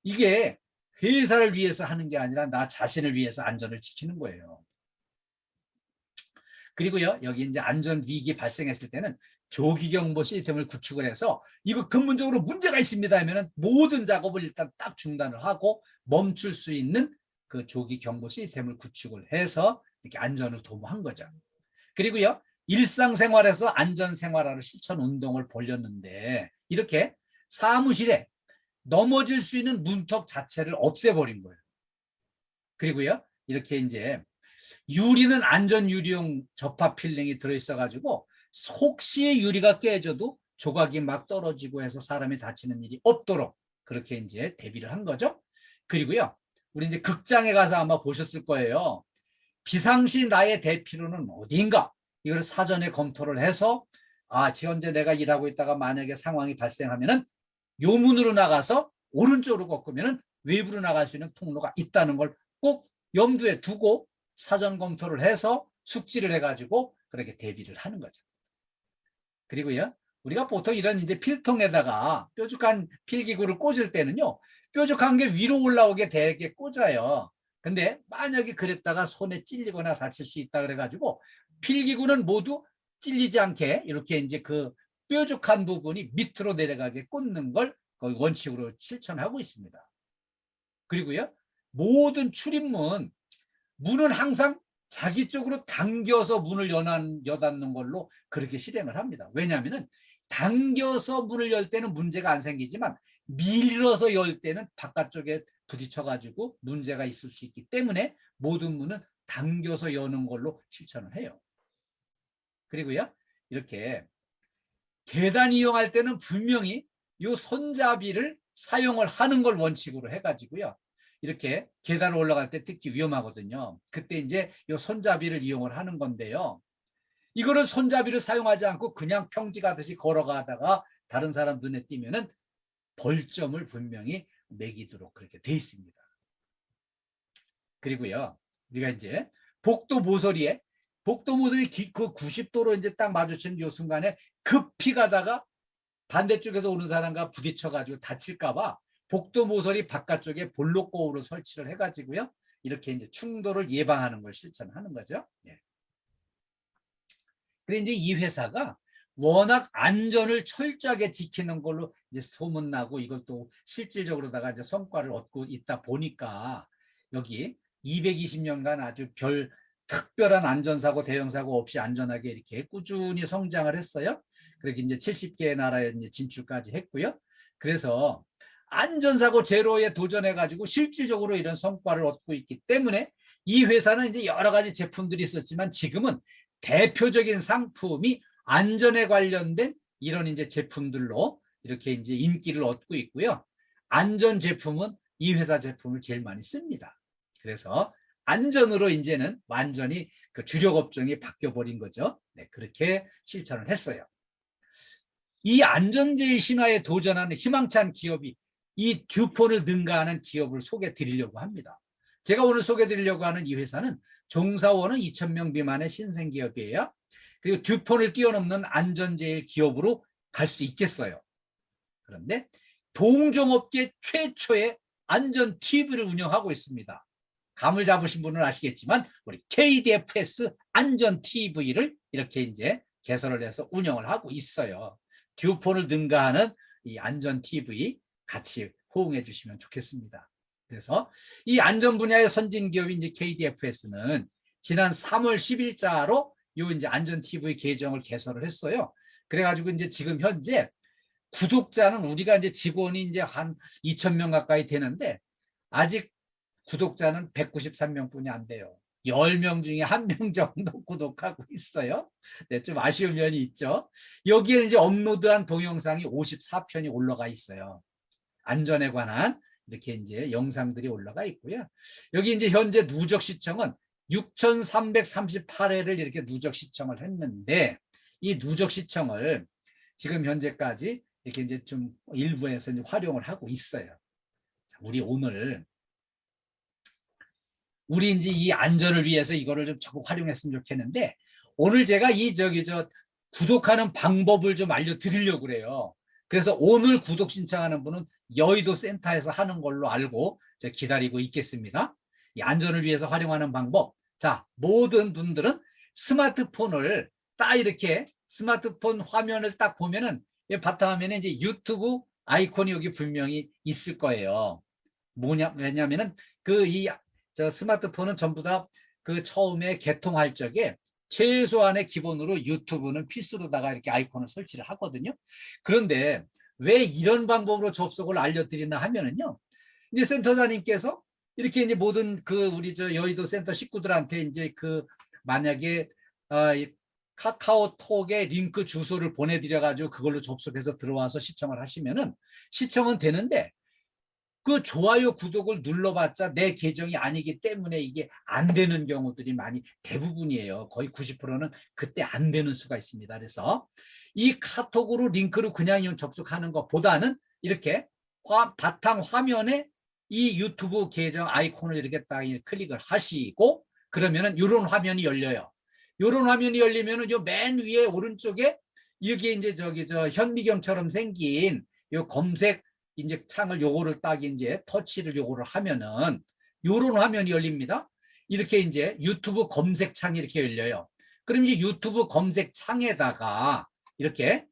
이게 회사를 위해서 하는 게 아니라 나 자신을 위해서 안전을 지키는 거예요. 그리고요, 여기 이제 안전 위기 발생했을 때는 조기 경보 시스템을 구축을 해서 이거 근본적으로 문제가 있습니다 하면은 모든 작업을 일단 딱 중단을 하고 멈출 수 있는 그 조기 경보 시스템을 구축을 해서 이렇게 안전을 도모한 거죠. 그리고요, 일상생활에서 안전생활화를 실천 운동을 벌였는데 이렇게 사무실에 넘어질 수 있는 문턱 자체를 없애버린 거예요. 그리고요, 이렇게 이제 유리는 안전 유리용 접합 필링이 들어있어가지고 혹시 유리가 깨져도 조각이 막 떨어지고 해서 사람이 다치는 일이 없도록 그렇게 이제 대비를 한 거죠. 그리고요, 우리 이제 극장에 가서 아마 보셨을 거예요. 비상시 나의 대피로는 어디인가? 이걸 사전에 검토를 해서 현재 내가 일하고 있다가 만약에 상황이 발생하면은 요 문으로 나가서 오른쪽으로 꺾으면은 외부로 나갈 수 있는 통로가 있다는 걸 꼭 염두에 두고 사전 검토를 해서 숙지를 해가지고 그렇게 대비를 하는 거죠. 그리고요, 우리가 보통 이런 이제 필통에다가 뾰족한 필기구를 꽂을 때는요, 뾰족한 게 위로 올라오게 되게 꽂아요. 근데 만약에 그랬다가 손에 찔리거나 다칠 수 있다 그래가지고 필기구는 모두 찔리지 않게 이렇게 이제 그 뾰족한 부분이 밑으로 내려가게 꽂는 걸 거의 원칙으로 실천하고 있습니다. 그리고요, 모든 출입문 문은 항상 자기 쪽으로 당겨서 문을 여닫는 걸로 그렇게 실행을 합니다. 왜냐하면 당겨서 문을 열 때는 문제가 안 생기지만 밀어서 열 때는 바깥쪽에 부딪혀가지고 문제가 있을 수 있기 때문에 모든 문은 당겨서 여는 걸로 실천을 해요. 그리고요, 이렇게 계단 이용할 때는 분명히 이 손잡이를 사용을 하는 걸 원칙으로 해가지고요. 이렇게 계단을 올라갈 때 특히 위험하거든요. 그때 이제 이 손잡이를 이용을 하는 건데요. 이거를 손잡이를 사용하지 않고 그냥 평지 가듯이 걸어가다가 다른 사람 눈에 띄면은 벌점을 분명히 매기도록 그렇게 돼 있습니다. 그리고요, 우리가 이제 복도 모서리 그 90도로 이제 딱 마주치는 이 순간에 급히 가다가 반대쪽에서 오는 사람과 부딪혀가지고 다칠까봐 복도 모서리 바깥쪽에 볼록거울을 설치를 해가지고요. 이렇게 이제 충돌을 예방하는 걸 실천하는 거죠. 예. 그래 이제 이 회사가 워낙 안전을 철저하게 지키는 걸로 이제 소문나고 이걸 또 실질적으로다가 이제 성과를 얻고 있다 보니까 여기 220년간 아주 특별한 안전사고, 대형사고 없이 안전하게 이렇게 꾸준히 성장을 했어요. 그렇게 이제 70개의 나라에 이제 진출까지 했고요. 그래서 안전사고 제로에 도전해가지고 실질적으로 이런 성과를 얻고 있기 때문에 이 회사는 이제 여러 가지 제품들이 있었지만 지금은 대표적인 상품이 안전에 관련된 이런 이제 제품들로 이렇게 이제 인기를 얻고 있고요. 안전 제품은 이 회사 제품을 제일 많이 씁니다. 그래서 안전으로 이제는 완전히 그 주력 업종이 바뀌어 버린 거죠. 네, 그렇게 실천을 했어요. 이 안전제의 신화에 도전하는 희망찬 기업이 이 듀폰을 능가하는 기업을 소개해 드리려고 합니다. 제가 오늘 소개해 드리려고 하는 이 회사는 종사원은 2,000명 미만의 신생기업이에요. 그리고 듀폰을 뛰어넘는 안전제일 기업으로 갈 수 있겠어요. 그런데 동종업계 최초의 안전 TV를 운영하고 있습니다. 감을 잡으신 분은 아시겠지만 우리 KDFS 안전 TV를 이렇게 이제 개설을 해서 운영을 하고 있어요. 듀폰을 능가하는 이 안전 TV 같이 호응해 주시면 좋겠습니다. 그래서 이 안전 분야의 선진 기업인 이제 KDFS는 지난 3월 10일자로 요 이제 안전 TV 계정을 개설을 했어요. 그래가지고 이제 지금 현재 구독자는 우리가 이제 직원이 이제 한 2,000명 가까이 되는데 아직 구독자는 193명뿐이 안 돼요. 10명 중에 1명 정도 구독하고 있어요. 네, 좀 아쉬운 면이 있죠. 여기에 이제 업로드한 동영상이 54편이 올라가 있어요. 안전에 관한 이렇게 이제 영상들이 올라가 있고요. 여기 이제 현재 누적 시청은 6,338회를 이렇게 누적 시청을 했는데 이 누적 시청을 지금 현재까지 이렇게 이제 좀 일부에서 이제 활용을 하고 있어요. 자, 우리 이제 이 안전을 위해서 이거를 좀 적극 활용했으면 좋겠는데 오늘 제가 이 구독하는 방법을 좀 알려드리려고 그래요. 그래서 오늘 구독 신청하는 분은 여의도 센터에서 하는 걸로 알고 기다리고 있겠습니다. 이 안전을 위해서 활용하는 방법. 자, 모든 분들은 스마트폰을 딱 이렇게 스마트폰 화면을 딱 보면은 바탕화면에 이제 유튜브 아이콘이 여기 분명히 있을 거예요. 왜냐면은 스마트폰은 전부 다 그 처음에 개통할 적에 최소한의 기본으로 유튜브는 필수로다가 이렇게 아이콘을 설치를 하거든요. 그런데 왜 이런 방법으로 접속을 알려드리나 하면은요. 이제 센터장님께서 이렇게 이제 모든 우리 여의도 센터 식구들한테 이제 만약에 카카오톡에 링크 주소를 보내드려 가지고 그걸로 접속해서 들어와서 시청을 하시면은 시청은 되는데 그 좋아요 구독을 눌러봤자 내 계정이 아니기 때문에 이게 안 되는 경우들이 많이 대부분이에요. 거의 90%는 그때 안 되는 수가 있습니다. 그래서 이 카톡으로 링크로 그냥 접속하는 것보다는 이렇게 바탕 화면에 이 유튜브 계정 아이콘을 이렇게 딱 클릭을 하시고 그러면은 이런 화면이 열려요. 이런 화면이 열리면은 요 맨 위에 오른쪽에 여기 이제 현미경처럼 생긴 요 검색 이제 창을 요거를 딱 이제 터치를 요거를 하면은 요런 화면이 열립니다. 이렇게 이제 유튜브 검색창이 이렇게 열려요. 그럼 이제 유튜브 검색창에다가 이렇게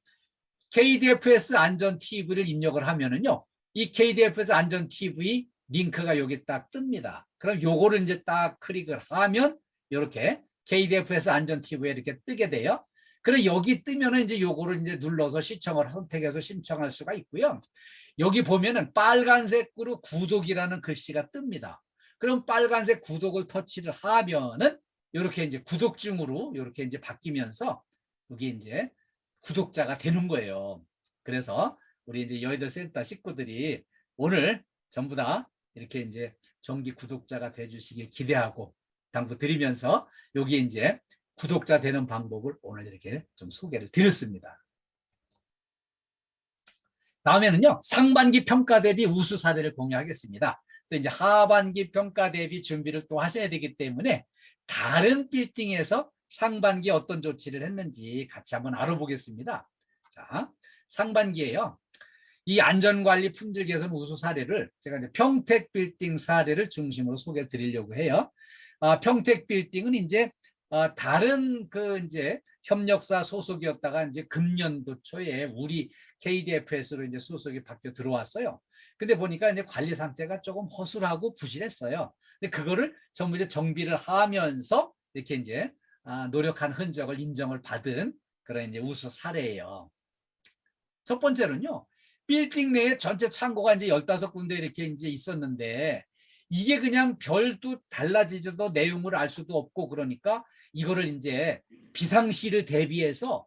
KDFS 안전 TV를 입력을 하면은요. 이 KDFS 안전 TV 링크가 여기 딱 뜹니다. 그럼 요거를 이제 딱 클릭을 하면 이렇게 KDFS 안전 TV에 이렇게 뜨게 돼요. 그래 여기 뜨면은 이제 요거를 이제 눌러서 시청을 선택해서 신청할 수가 있고요. 여기 보면은 빨간색으로 구독이라는 글씨가 뜹니다. 그럼 빨간색 구독을 터치를 하면은 이렇게 이제 구독증으로 이렇게 이제 바뀌면서 여기 이제 구독자가 되는 거예요. 그래서 우리 이제 여의도 센터 식구들이 오늘 전부 다 이렇게 이제 정기 구독자가 돼주시길 기대하고 당부드리면서 여기 이제 구독자 되는 방법을 오늘 이렇게 좀 소개를 드렸습니다. 다음에는요, 상반기 평가 대비 우수 사례를 공유하겠습니다. 또 이제 하반기 평가 대비 준비를 또 하셔야 되기 때문에 다른 빌딩에서 상반기에 어떤 조치를 했는지 같이 한번 알아보겠습니다. 자, 상반기에요. 이 안전관리 품질 개선 우수 사례를 제가 이제 평택 빌딩 사례를 중심으로 소개해 드리려고 해요. 평택 빌딩은 이제 다른 이제 협력사 소속이었다가 이제 금년도 초에 우리 KDFS로 이제 소속이 바뀌어 들어왔어요. 근데 보니까 이제 관리 상태가 조금 허술하고 부실했어요. 근데 그거를 전부 이제 정비를 하면서 이렇게 이제 노력한 흔적을 인정을 받은 그런 이제 우수 사례예요. 첫 번째로는요. 빌딩 내에 전체 창고가 이제 15군데 이렇게 이제 있었는데 이게 그냥 별도 달라지도 내용을 알 수도 없고 그러니까 이거를 이제 비상시를 대비해서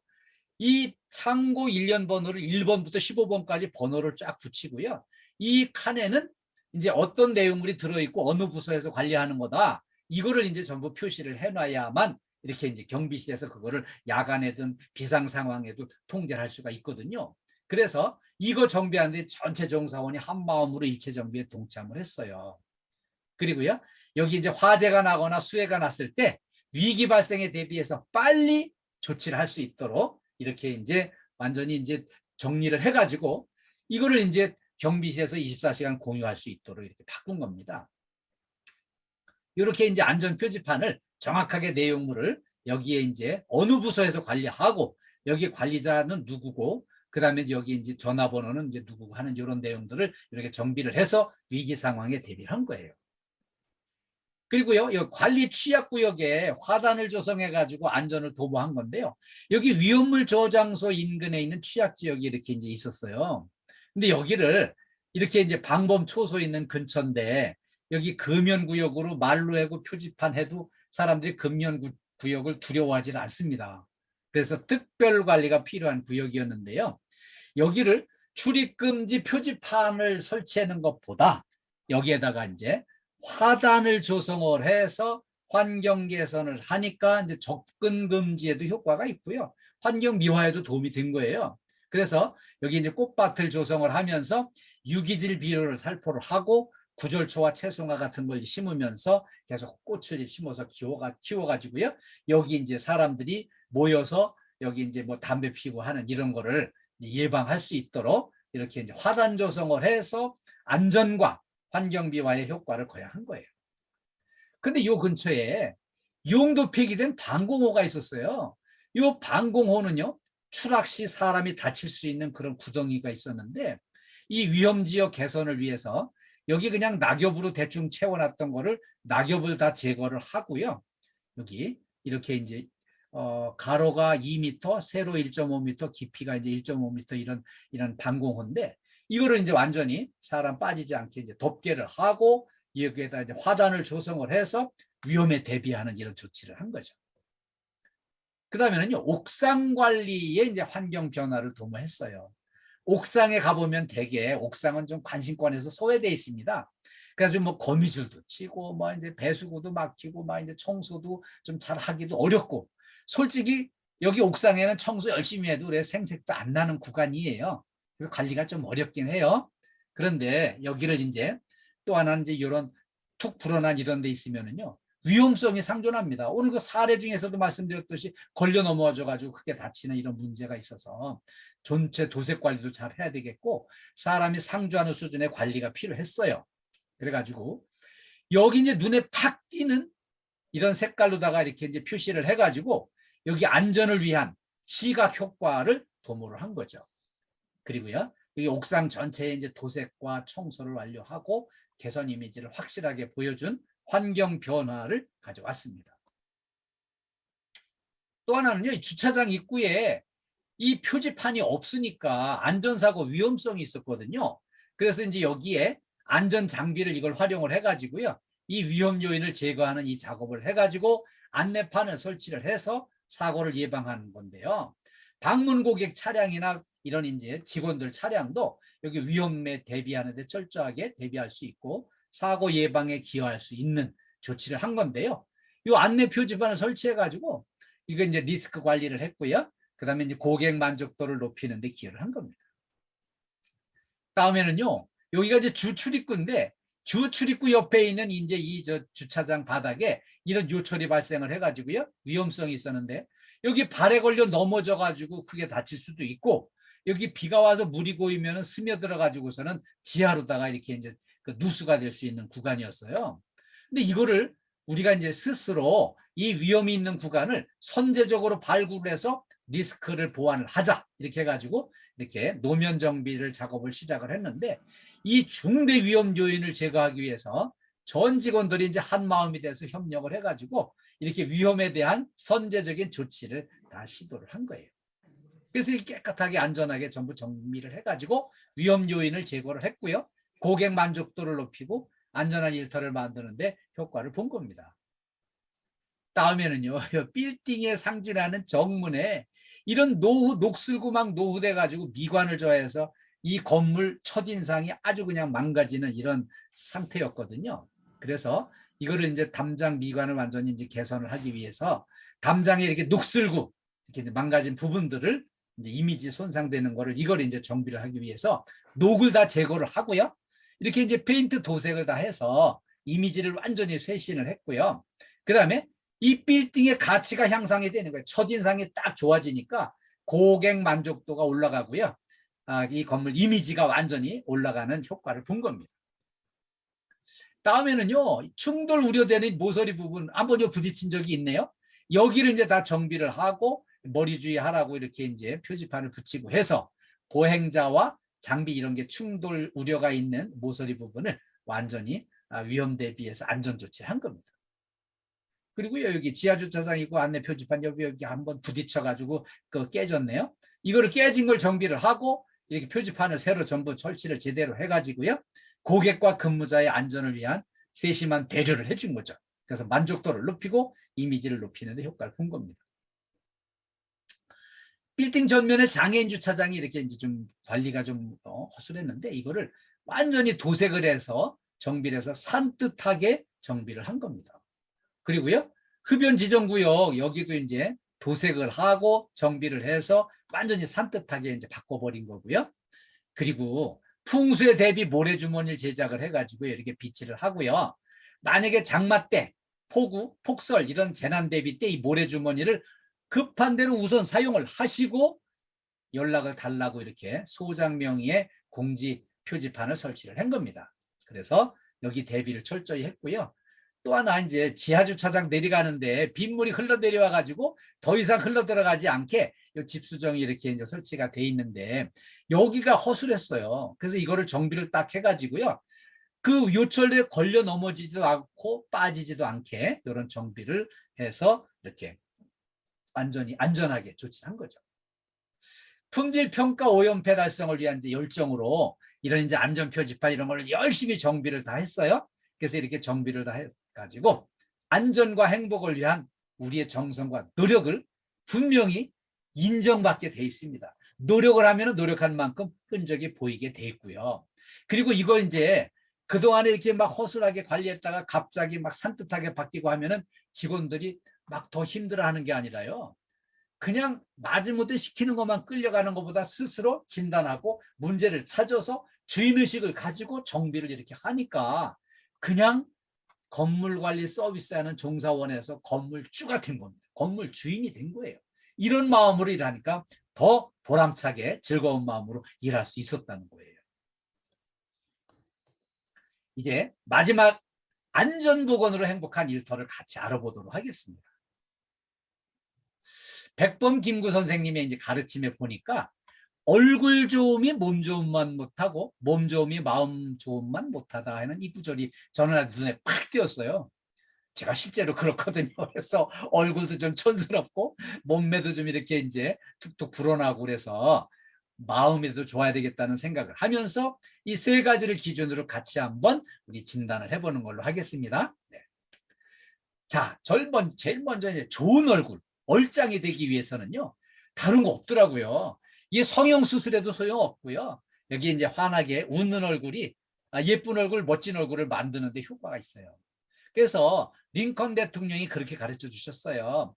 이 창고 1년 번호를 1번부터 15번까지 번호를 쫙 붙이고요. 이 칸에는 이제 어떤 내용물이 들어있고 어느 부서에서 관리하는 거다. 이거를 이제 전부 표시를 해놔야만 이렇게 이제 경비실에서 그거를 야간에든 비상 상황에도 통제할 수가 있거든요. 그래서 이거 정비하는데 전체 종사원이 한 마음으로 일체 정비에 동참을 했어요. 그리고요, 여기 이제 화재가 나거나 수해가 났을 때 위기 발생에 대비해서 빨리 조치를 할 수 있도록 이렇게 이제 완전히 이제 정리를 해가지고 이거를 이제 경비실에서 24시간 공유할 수 있도록 이렇게 바꾼 겁니다. 이렇게 이제 안전 표지판을 정확하게 내용물을 여기에 이제 어느 부서에서 관리하고 여기 관리자는 누구고 그다음에 여기 이제 전화번호는 이제 누구고 하는 이런 내용들을 이렇게 정비를 해서 위기 상황에 대비한 거예요. 그리고요, 이 관리 취약구역에 화단을 조성해 가지고 안전을 도모한 건데요. 여기 위험물 저장소 인근에 있는 취약지역이 이렇게 이제 있었어요. 근데 여기를 이렇게 이제 방범 초소 있는 근처인데 여기 금연구역으로 말로 하고 표지판 해도 사람들이 금연구역을 두려워하지는 않습니다. 그래서 특별 관리가 필요한 구역이었는데요. 여기를 출입금지 표지판을 설치하는 것보다 여기에다가 이제 화단을 조성을 해서 환경 개선을 하니까 이제 접근 금지에도 효과가 있고요. 환경 미화에도 도움이 된 거예요. 그래서 여기 이제 꽃밭을 조성을 하면서 유기질 비료를 살포를 하고 구절초와 채송화 같은 걸 심으면서 계속 꽃을 심어서 키워가지고요. 여기 이제 사람들이 모여서 여기 이제 뭐 담배 피고 하는 이런 거를 예방할 수 있도록 이렇게 이제 화단 조성을 해서 안전과 환경비화의 효과를 거야한 거예요. 근데 요 근처에 용도 폐기된 방공호가 있었어요. 요 방공호는요, 추락 시 사람이 다칠 수 있는 그런 구덩이가 있었는데 이 위험지역 개선을 위해서 여기 그냥 낙엽으로 대충 채워놨던 거를 낙엽을 다 제거를 하고요. 여기 이렇게 이제 가로가 2m, 세로 1.5m, 깊이가 이제 1.5m 이런 방공호인데 이거를 이제 완전히 사람 빠지지 않게 이제 덮개를 하고 여기에다 이제 화단을 조성을 해서 위험에 대비하는 이런 조치를 한 거죠. 그다음에는요, 옥상 관리에 이제 환경 변화를 도모했어요. 옥상에 가보면 대개 옥상은 좀 관심권에서 소외되어 있습니다. 그래서 뭐 거미줄도 치고 뭐 이제 배수구도 막히고 막 이제 청소도 좀 잘 하기도 어렵고 솔직히 여기 옥상에는 청소 열심히 해도 그래 생색도 안 나는 구간이에요. 그래서 관리가 좀 어렵긴 해요. 그런데 여기를 이제 또 하나는 이제 이런 툭 불어난 이런 데 있으면은요 위험성이 상존합니다. 오늘 그 사례 중에서도 말씀드렸듯이 걸려 넘어져 가지고 크게 다치는 이런 문제가 있어서 전체 도색 관리도 잘 해야 되겠고 사람이 상주하는 수준의 관리가 필요했어요. 그래가지고 여기 이제 눈에 팍 띄는 이런 색깔로다가 이렇게 이제 표시를 해가지고 여기 안전을 위한 시각 효과를 도모를 한 거죠. 그리고요, 여기 옥상 전체에 이제 도색과 청소를 완료하고 개선 이미지를 확실하게 보여준 환경 변화를 가져왔습니다. 또 하나는요, 이 주차장 입구에 이 표지판이 없으니까 안전사고 위험성이 있었거든요. 그래서 이제 여기에 안전 장비를 이걸 활용을 해가지고요. 이 위험 요인을 제거하는 이 작업을 해가지고 안내판을 설치를 해서 사고를 예방하는 건데요. 방문 고객 차량이나 이런 이제 직원들 차량도 여기 위험에 대비하는데 철저하게 대비할 수 있고 사고 예방에 기여할 수 있는 조치를 한 건데요. 이 안내 표지판을 설치해가지고 이거 이제 리스크 관리를 했고요. 그다음에 이제 고객 만족도를 높이는 데 기여를 한 겁니다. 다음에는요. 여기가 이제 주 출입구인데 주 출입구 옆에 있는 이제 이 주차장 바닥에 이런 요철이 발생을 해 가지고요. 위험성이 있었는데 여기 발에 걸려 넘어져 가지고 크게 다칠 수도 있고 여기 비가 와서 물이 고이면은 스며들어 가지고서는 지하로다가 이렇게 이제 그 누수가 될 수 있는 구간이었어요. 근데 이거를 우리가 이제 스스로 이 위험이 있는 구간을 선제적으로 발굴해서 리스크를 보완을 하자 이렇게 해가지고 이렇게 노면 정비를 작업을 시작을 했는데 이 중대 위험 요인을 제거하기 위해서 전 직원들이 이제 한 마음이 돼서 협력을 해가지고 이렇게 위험에 대한 선제적인 조치를 다 시도를 한 거예요. 그래서 깨끗하게 안전하게 전부 정리를 해가지고 위험 요인을 제거를 했고요. 고객 만족도를 높이고 안전한 일터를 만드는데 효과를 본 겁니다. 다음에는요, 빌딩에 상징하는 정문에 이런 녹슬고 막 노후돼 가지고 미관을 좋아해서 이 건물 첫인상이 아주 그냥 망가지는 이런 상태였거든요. 그래서 이거를 이제 담장 미관을 완전히 이제 개선을 하기 위해서 담장에 이렇게 녹슬고 이렇게 이제 망가진 부분들을 이제 이미지 손상되는 거를 이걸 이제 정비를 하기 위해서 녹을 다 제거를 하고요. 이렇게 이제 페인트 도색을 다 해서 이미지를 완전히 쇄신을 했고요. 그다음에 이 빌딩의 가치가 향상이 되는 거예요. 첫인상이 딱 좋아지니까 고객 만족도가 올라가고요. 이 건물 이미지가 완전히 올라가는 효과를 본 겁니다. 다음에는요, 충돌 우려되는 모서리 부분 한번 부딪힌 적이 있네요. 여기를 이제 다 정비를 하고 머리 주의하라고 이렇게 이제 표지판을 붙이고 해서 보행자와 장비 이런 게 충돌 우려가 있는 모서리 부분을 완전히 위험 대비해서 안전 조치를 한 겁니다. 그리고 여기 지하주차장이고 안내 표지판 여기 한번 부딪혀가지고 그 깨졌네요. 이거를 깨진 걸 정비를 하고 이렇게 표지판을 새로 전부 설치를 제대로 해가지고요. 고객과 근무자의 안전을 위한 세심한 배려를 해준 거죠. 그래서 만족도를 높이고 이미지를 높이는 데 효과를 본 겁니다. 빌딩 전면에 장애인 주차장이 이렇게 이제 좀 관리가 좀 허술했는데 이거를 완전히 도색을 해서 정비를 해서 산뜻하게 정비를 한 겁니다. 그리고요, 흡연 지정구역 여기도 이제 도색을 하고 정비를 해서 완전히 산뜻하게 이제 바꿔버린 거고요. 그리고 풍수에 대비 모래주머니를 제작을 해가지고 이렇게 비치를 하고요. 만약에 장마 때 폭우, 폭설 이런 재난 대비 때 이 모래주머니를 급한 대로 우선 사용을 하시고 연락을 달라고 이렇게 소장 명의의 공지 표지판을 설치를 한 겁니다. 그래서 여기 대비를 철저히 했고요. 또 하나 이제 지하주차장 내려가는데 빗물이 흘러 내려와 가지고 더 이상 흘러 들어가지 않게 집수정이 이렇게 이제 설치가 돼 있는데 여기가 허술했어요. 그래서 이거를 정비를 딱 해가지고요. 그 요철에 걸려 넘어지지도 않고 빠지지도 않게 이런 정비를 해서 이렇게 완전히 안전하게 조치한 거죠. 품질평가 오염폐 달성을 위한 이제 열정으로 이런 이제 안전표지판 이런 걸 열심히 정비를 다 했어요. 그래서 이렇게 정비를 다 해가지고 안전과 행복을 위한 우리의 정성과 노력을 분명히 인정받게 돼 있습니다. 노력을 하면 노력한 만큼 흔적이 보이게 돼 있고요. 그리고 이거 이제 그동안에 이렇게 막 허술하게 관리했다가 갑자기 막 산뜻하게 바뀌고 하면은 직원들이 막 더 힘들어하는 게 아니라요. 그냥 마지못해 시키는 것만 끌려가는 것보다 스스로 진단하고 문제를 찾아서 주인의식을 가지고 정비를 이렇게 하니까 그냥 건물관리 서비스하는 종사원에서 건물주가 된 겁니다. 건물 주인이 된 거예요. 이런 마음으로 일하니까 더 보람차게 즐거운 마음으로 일할 수 있었다는 거예요. 이제 마지막 안전보건으로 행복한 일터를 같이 알아보도록 하겠습니다. 백범 김구 선생님의 이제 가르침에 보니까 얼굴 좋음이 몸 좋음만 못하고 몸 좋음이 마음 좋음만 못하다 하는 이 구절이 저는 눈에 팍 띄었어요. 제가 실제로 그렇거든요. 그래서 얼굴도 좀 촌스럽고 몸매도 좀 이렇게 이제 툭툭 불어나고 그래서 마음에도 좋아야 되겠다는 생각을 하면서 이 세 가지를 기준으로 같이 한번 우리 진단을 해보는 걸로 하겠습니다. 네. 자, 제일 먼저 이제 좋은 얼굴, 얼짱이 되기 위해서는요, 다른 거 없더라고요. 이 성형 수술에도 소용없고요. 여기 이제 환하게 웃는 얼굴이 예쁜 얼굴, 멋진 얼굴을 만드는 데 효과가 있어요. 그래서 링컨 대통령이 그렇게 가르쳐 주셨어요.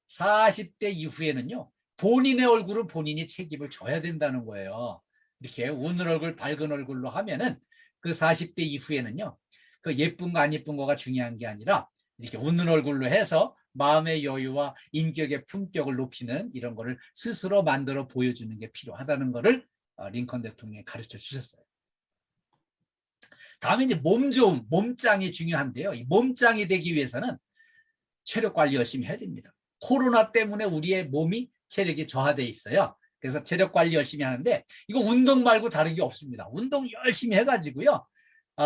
40대 이후에는요, 본인의 얼굴은 본인이 책임을 져야 된다는 거예요. 이렇게 웃는 얼굴, 밝은 얼굴로 하면은 그 40대 이후에는요, 그 예쁜 거 안 예쁜 거가 중요한 게 아니라 이렇게 웃는 얼굴로 해서 마음의 여유와 인격의 품격을 높이는 이런 거를 스스로 만들어 보여주는 게 필요하다는 거를 링컨 대통령이 가르쳐 주셨어요. 다음에 이제 몸 좋음, 몸짱이 중요한데요. 이 몸짱이 되기 위해서는 체력 관리 열심히 해야 됩니다. 코로나 때문에 우리의 몸이 체력이 저하돼 있어요. 그래서 체력 관리 열심히 하는데 이거 운동 말고 다른 게 없습니다. 운동 열심히 해가지고요.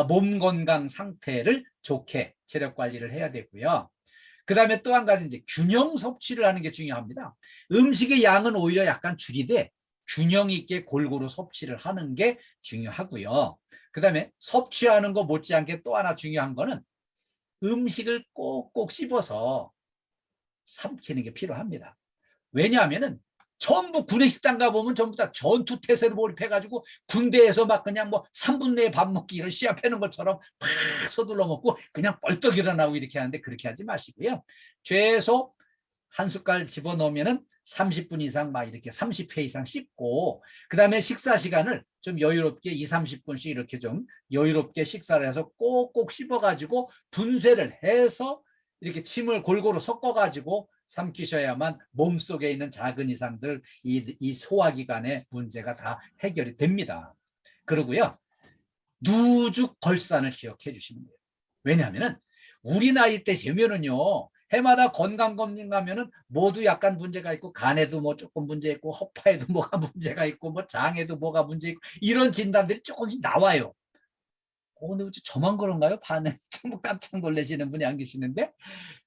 몸 건강 상태를 좋게 체력 관리를 해야 되고요. 그 다음에 또 한 가지 이제 균형 섭취를 하는 게 중요합니다. 음식의 양은 오히려 약간 줄이되 균형 있게 골고루 섭취를 하는 게 중요하고요. 그 다음에 섭취하는 거 못지않게 또 하나 중요한 거는 음식을 꼭꼭 씹어서 삼키는 게 필요합니다. 왜냐하면은 전부 구내식당 가보면 전부 다 전투태세로 몰입해가지고 군대에서 막 그냥 뭐 3분 내에 밥 먹기 이런 시합하는 것처럼 팍 서둘러 먹고 그냥 벌떡 일어나고 이렇게 하는데 그렇게 하지 마시고요. 최소 한 숟갈 집어넣으면은 30분 이상 막 이렇게 30회 이상 씹고 그 다음에 식사 시간을 좀 여유롭게 2, 30분씩 이렇게 좀 여유롭게 식사를 해서 꼭꼭 씹어가지고 분쇄를 해서 이렇게 침을 골고루 섞어가지고 삼키셔야만 몸속에 있는 작은 이상들 이 소화기관의 문제가 다 해결이 됩니다. 그리고요. 누죽 걸산을 기억해 주시면 돼요. 왜냐하면은 우리 나이 때 되면은요, 해마다 건강검진 가면은 모두 약간 문제가 있고, 간에도 뭐 조금 문제 있고, 허파에도 뭐가 문제가 있고, 뭐 장에도 뭐가 문제 있고, 이런 진단들이 조금씩 나와요. 근데 저만 그런가요? 반응 좀 깜짝 놀라시는 분이 안 계시는데,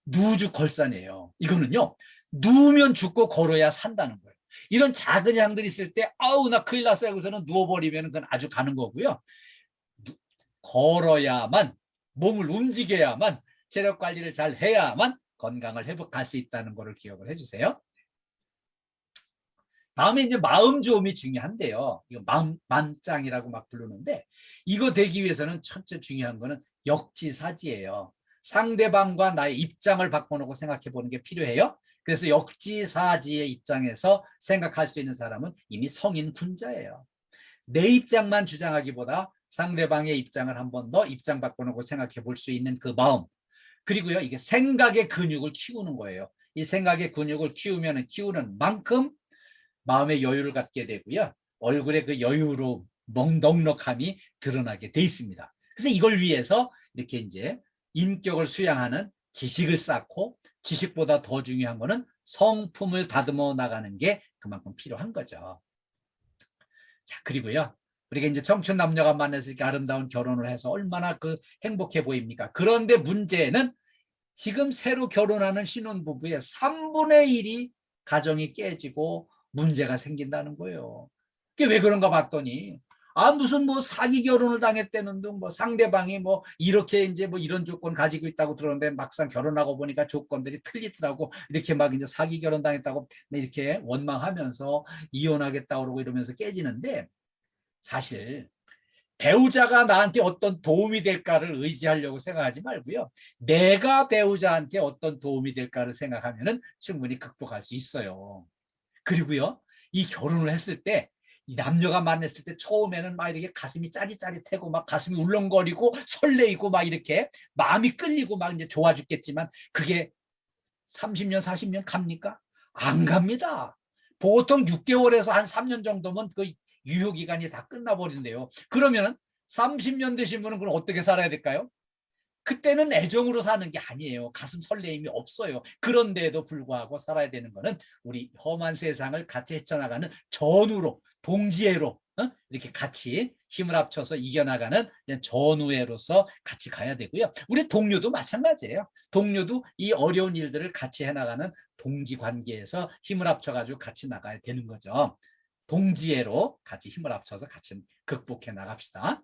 누주걸산이에요. 이거는요, 누우면 죽고 걸어야 산다는 거예요. 이런 작은 양들이 있을 때, 아우 나 큰일 났어요. 여기서는 누워버리면 그건 아주 가는 거고요. 걸어야만, 몸을 움직여야만, 체력 관리를 잘 해야만 건강을 회복할 수 있다는 것을 기억을 해주세요. 다음에 이제 마음 좋음이 중요한데요. 이거 만짱이라고 막 부르는데, 이거 되기 위해서는 첫째 중요한 거는 역지사지예요. 상대방과 나의 입장을 바꿔놓고 생각해 보는 게 필요해요. 그래서 역지사지의 입장에서 생각할 수 있는 사람은 이미 성인 군자예요. 내 입장만 주장하기보다 상대방의 입장을 한 번 더 입장 바꿔놓고 생각해 볼 수 있는 그 마음. 그리고요, 이게 생각의 근육을 키우는 거예요. 이 생각의 근육을 키우는 만큼 마음의 여유를 갖게 되고요. 얼굴에 그 여유로 넉넉함이 드러나게 돼 있습니다. 그래서 이걸 위해서 이렇게 이제 인격을 수양하는 지식을 쌓고, 지식보다 더 중요한 거는 성품을 다듬어 나가는 게 그만큼 필요한 거죠. 자, 그리고요, 우리가 이제 청춘 남녀가 만나서 이렇게 아름다운 결혼을 해서 얼마나 그 행복해 보입니까? 그런데 문제는 지금 새로 결혼하는 신혼부부의 3분의 1이 가정이 깨지고 문제가 생긴다는 거예요. 그게 왜 그런가 봤더니, 무슨 뭐 사기 결혼을 당했다는 등 뭐 상대방이 뭐 이렇게 이제 뭐 이런 조건 가지고 있다고 들었는데 막상 결혼하고 보니까 조건들이 틀리더라고. 이렇게 막 이제 사기 결혼 당했다고 이렇게 원망하면서 이혼하겠다고 그러고 이러면서 깨지는데, 사실 배우자가 나한테 어떤 도움이 될까를 의지하려고 생각하지 말고요. 내가 배우자한테 어떤 도움이 될까를 생각하면 충분히 극복할 수 있어요. 그리고요, 이 결혼을 했을 때, 이 남녀가 만났을 때 처음에는 막 이렇게 가슴이 짜릿짜릿하고 막 가슴이 울렁거리고 설레이고 막 이렇게 마음이 끌리고 막 이제 좋아 죽겠지만, 그게 30년, 40년 갑니까? 안 갑니다. 보통 6개월에서 한 3년 정도면 그 유효기간이 다 끝나버린대요. 그러면 30년 되신 분은 그럼 어떻게 살아야 될까요? 그때는 애정으로 사는 게 아니에요. 가슴 설레임이 없어요. 그런데도 불구하고 살아야 되는 거는 우리 험한 세상을 같이 헤쳐나가는 전우로, 동지애로, 이렇게 같이 힘을 합쳐서 이겨나가는 전우애로서 같이 가야 되고요. 우리 동료도 마찬가지예요. 동료도 이 어려운 일들을 같이 해나가는 동지 관계에서 힘을 합쳐가지고 같이 나가야 되는 거죠. 동지애로 같이 힘을 합쳐서 같이 극복해 나갑시다.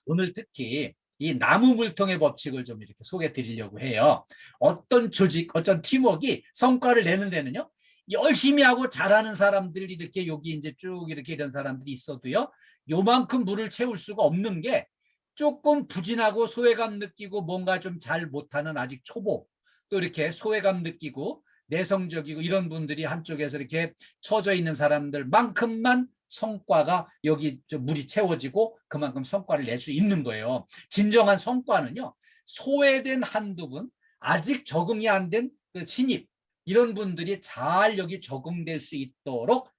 오늘 특히 이 나무 물통의 법칙을 좀 이렇게 소개해 드리려고 해요. 어떤 조직, 어떤 팀워크가 성과를 내는 데는요, 열심히 하고 잘하는 사람들이 이렇게 여기 이제 쭉 이렇게 이런 사람들이 있어도요, 요만큼 물을 채울 수가 없는 게, 조금 부진하고 소외감 느끼고 뭔가 좀 잘 못하는 아직 초보, 또 이렇게 소외감 느끼고 내성적이고 이런 분들이 한쪽에서 이렇게 처져 있는 사람들만큼만 성과가 여기 좀 물이 채워지고 그만큼 성과를 낼 수 있는 거예요. 진정한 성과는요, 소외된 한두 분, 아직 적응이 안 된 그 신입, 이런 분들이 잘 여기 적응될 수 있도록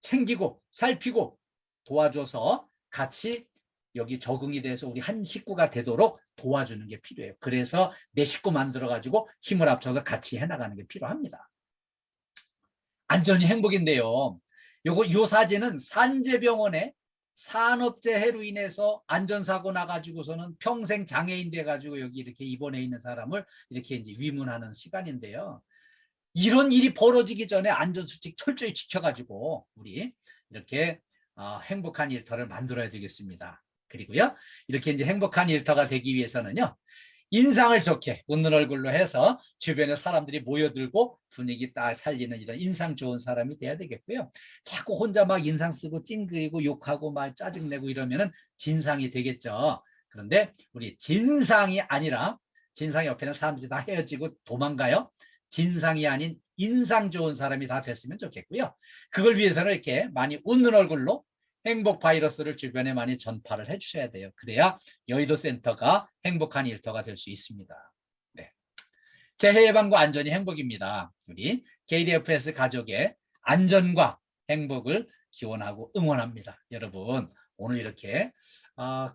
챙기고 살피고 도와줘서 같이 여기 적응이 돼서 우리 한 식구가 되도록 도와주는 게 필요해요. 그래서 내 식구 만들어가지고 힘을 합쳐서 같이 해나가는 게 필요합니다. 안전이 행복인데요. 요 사진은 산재병원에 산업재해로 인해서 안전사고 나가지고서는 평생 장애인 돼가지고 여기 이렇게 입원해 있는 사람을 이렇게 이제 위문하는 시간인데요. 이런 일이 벌어지기 전에 안전수칙 철저히 지켜가지고 우리 이렇게 행복한 일터를 만들어야 되겠습니다. 그리고요, 이렇게 이제 행복한 일터가 되기 위해서는요, 인상을 좋게 웃는 얼굴로 해서 주변에 사람들이 모여들고 분위기 딱 살리는 이런 인상 좋은 사람이 돼야 되겠고요. 자꾸 혼자 막 인상 쓰고 찡그리고 욕하고 막 짜증내고 이러면은 진상이 되겠죠. 그런데 우리 진상이 아니라, 진상이 옆에는 사람들이 다 헤어지고 도망가요. 진상이 아닌 인상 좋은 사람이 다 됐으면 좋겠고요. 그걸 위해서는 이렇게 많이 웃는 얼굴로 행복 바이러스를 주변에 많이 전파를 해주셔야 돼요. 그래야 여의도 센터가 행복한 일터가 될 수 있습니다. 네. 재해 예방과 안전이 행복입니다. 우리 KDFS 가족의 안전과 행복을 기원하고 응원합니다. 여러분, 오늘 이렇게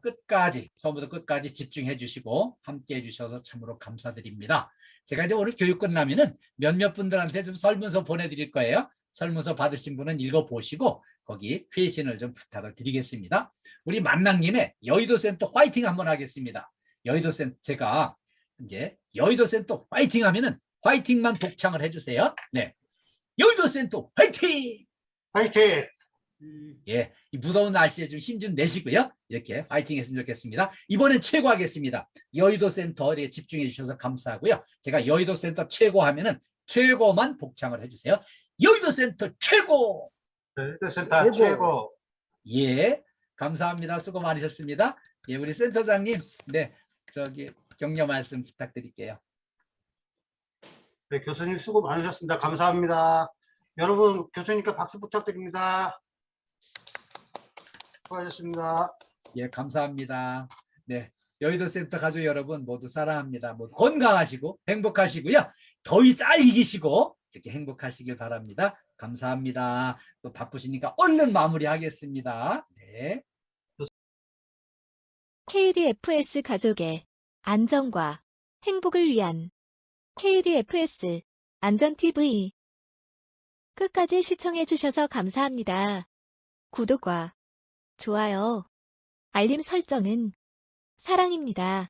끝까지 처음부터 끝까지 집중해 주시고 함께 해 주셔서 참으로 감사드립니다. 제가 이제 오늘 교육 끝나면은 몇몇 분들한테 좀 설문서 보내드릴 거예요. 설문서 받으신 분은 읽어보시고 거기 회신을 좀 부탁을 드리겠습니다. 우리 만남김에 여의도센터 화이팅 한번 하겠습니다. 여의도센터 제가 이제 여의도센터 화이팅 하면은 화이팅만 독창을 해주세요. 네, 여의도센터 화이팅! 화이팅! 예, 이 무더운 날씨에 좀 힘 좀 내시고요. 이렇게 파이팅 했으면 좋겠습니다. 이번엔 최고 하겠습니다. 여의도 센터에 집중해 주셔서 감사하고요. 제가 여의도 센터 최고 하면은 최고만 복창을 해주세요. 여의도 센터 최고! 여의도 센터 최고! 예, 감사합니다. 수고 많으셨습니다. 예, 우리 센터장님, 네, 저기 격려 말씀 부탁드릴게요. 네, 교수님 수고 많으셨습니다. 감사합니다. 여러분, 교수님께 박수 부탁드립니다. 수고하셨습니다. 예, 감사합니다. 네, 여의도 센터 가족 여러분 모두 사랑합니다. 모두 건강하시고 행복하시고요. 더위 잘 이기시고 이렇게 행복하시길 바랍니다. 감사합니다. 또 바쁘시니까 얼른 마무리하겠습니다. 네. KDFS 가족의 안전과 행복을 위한 KDFS 안전TV 끝까지 시청해 주셔서 감사합니다. 구독과 좋아요, 알림 설정은 사랑입니다.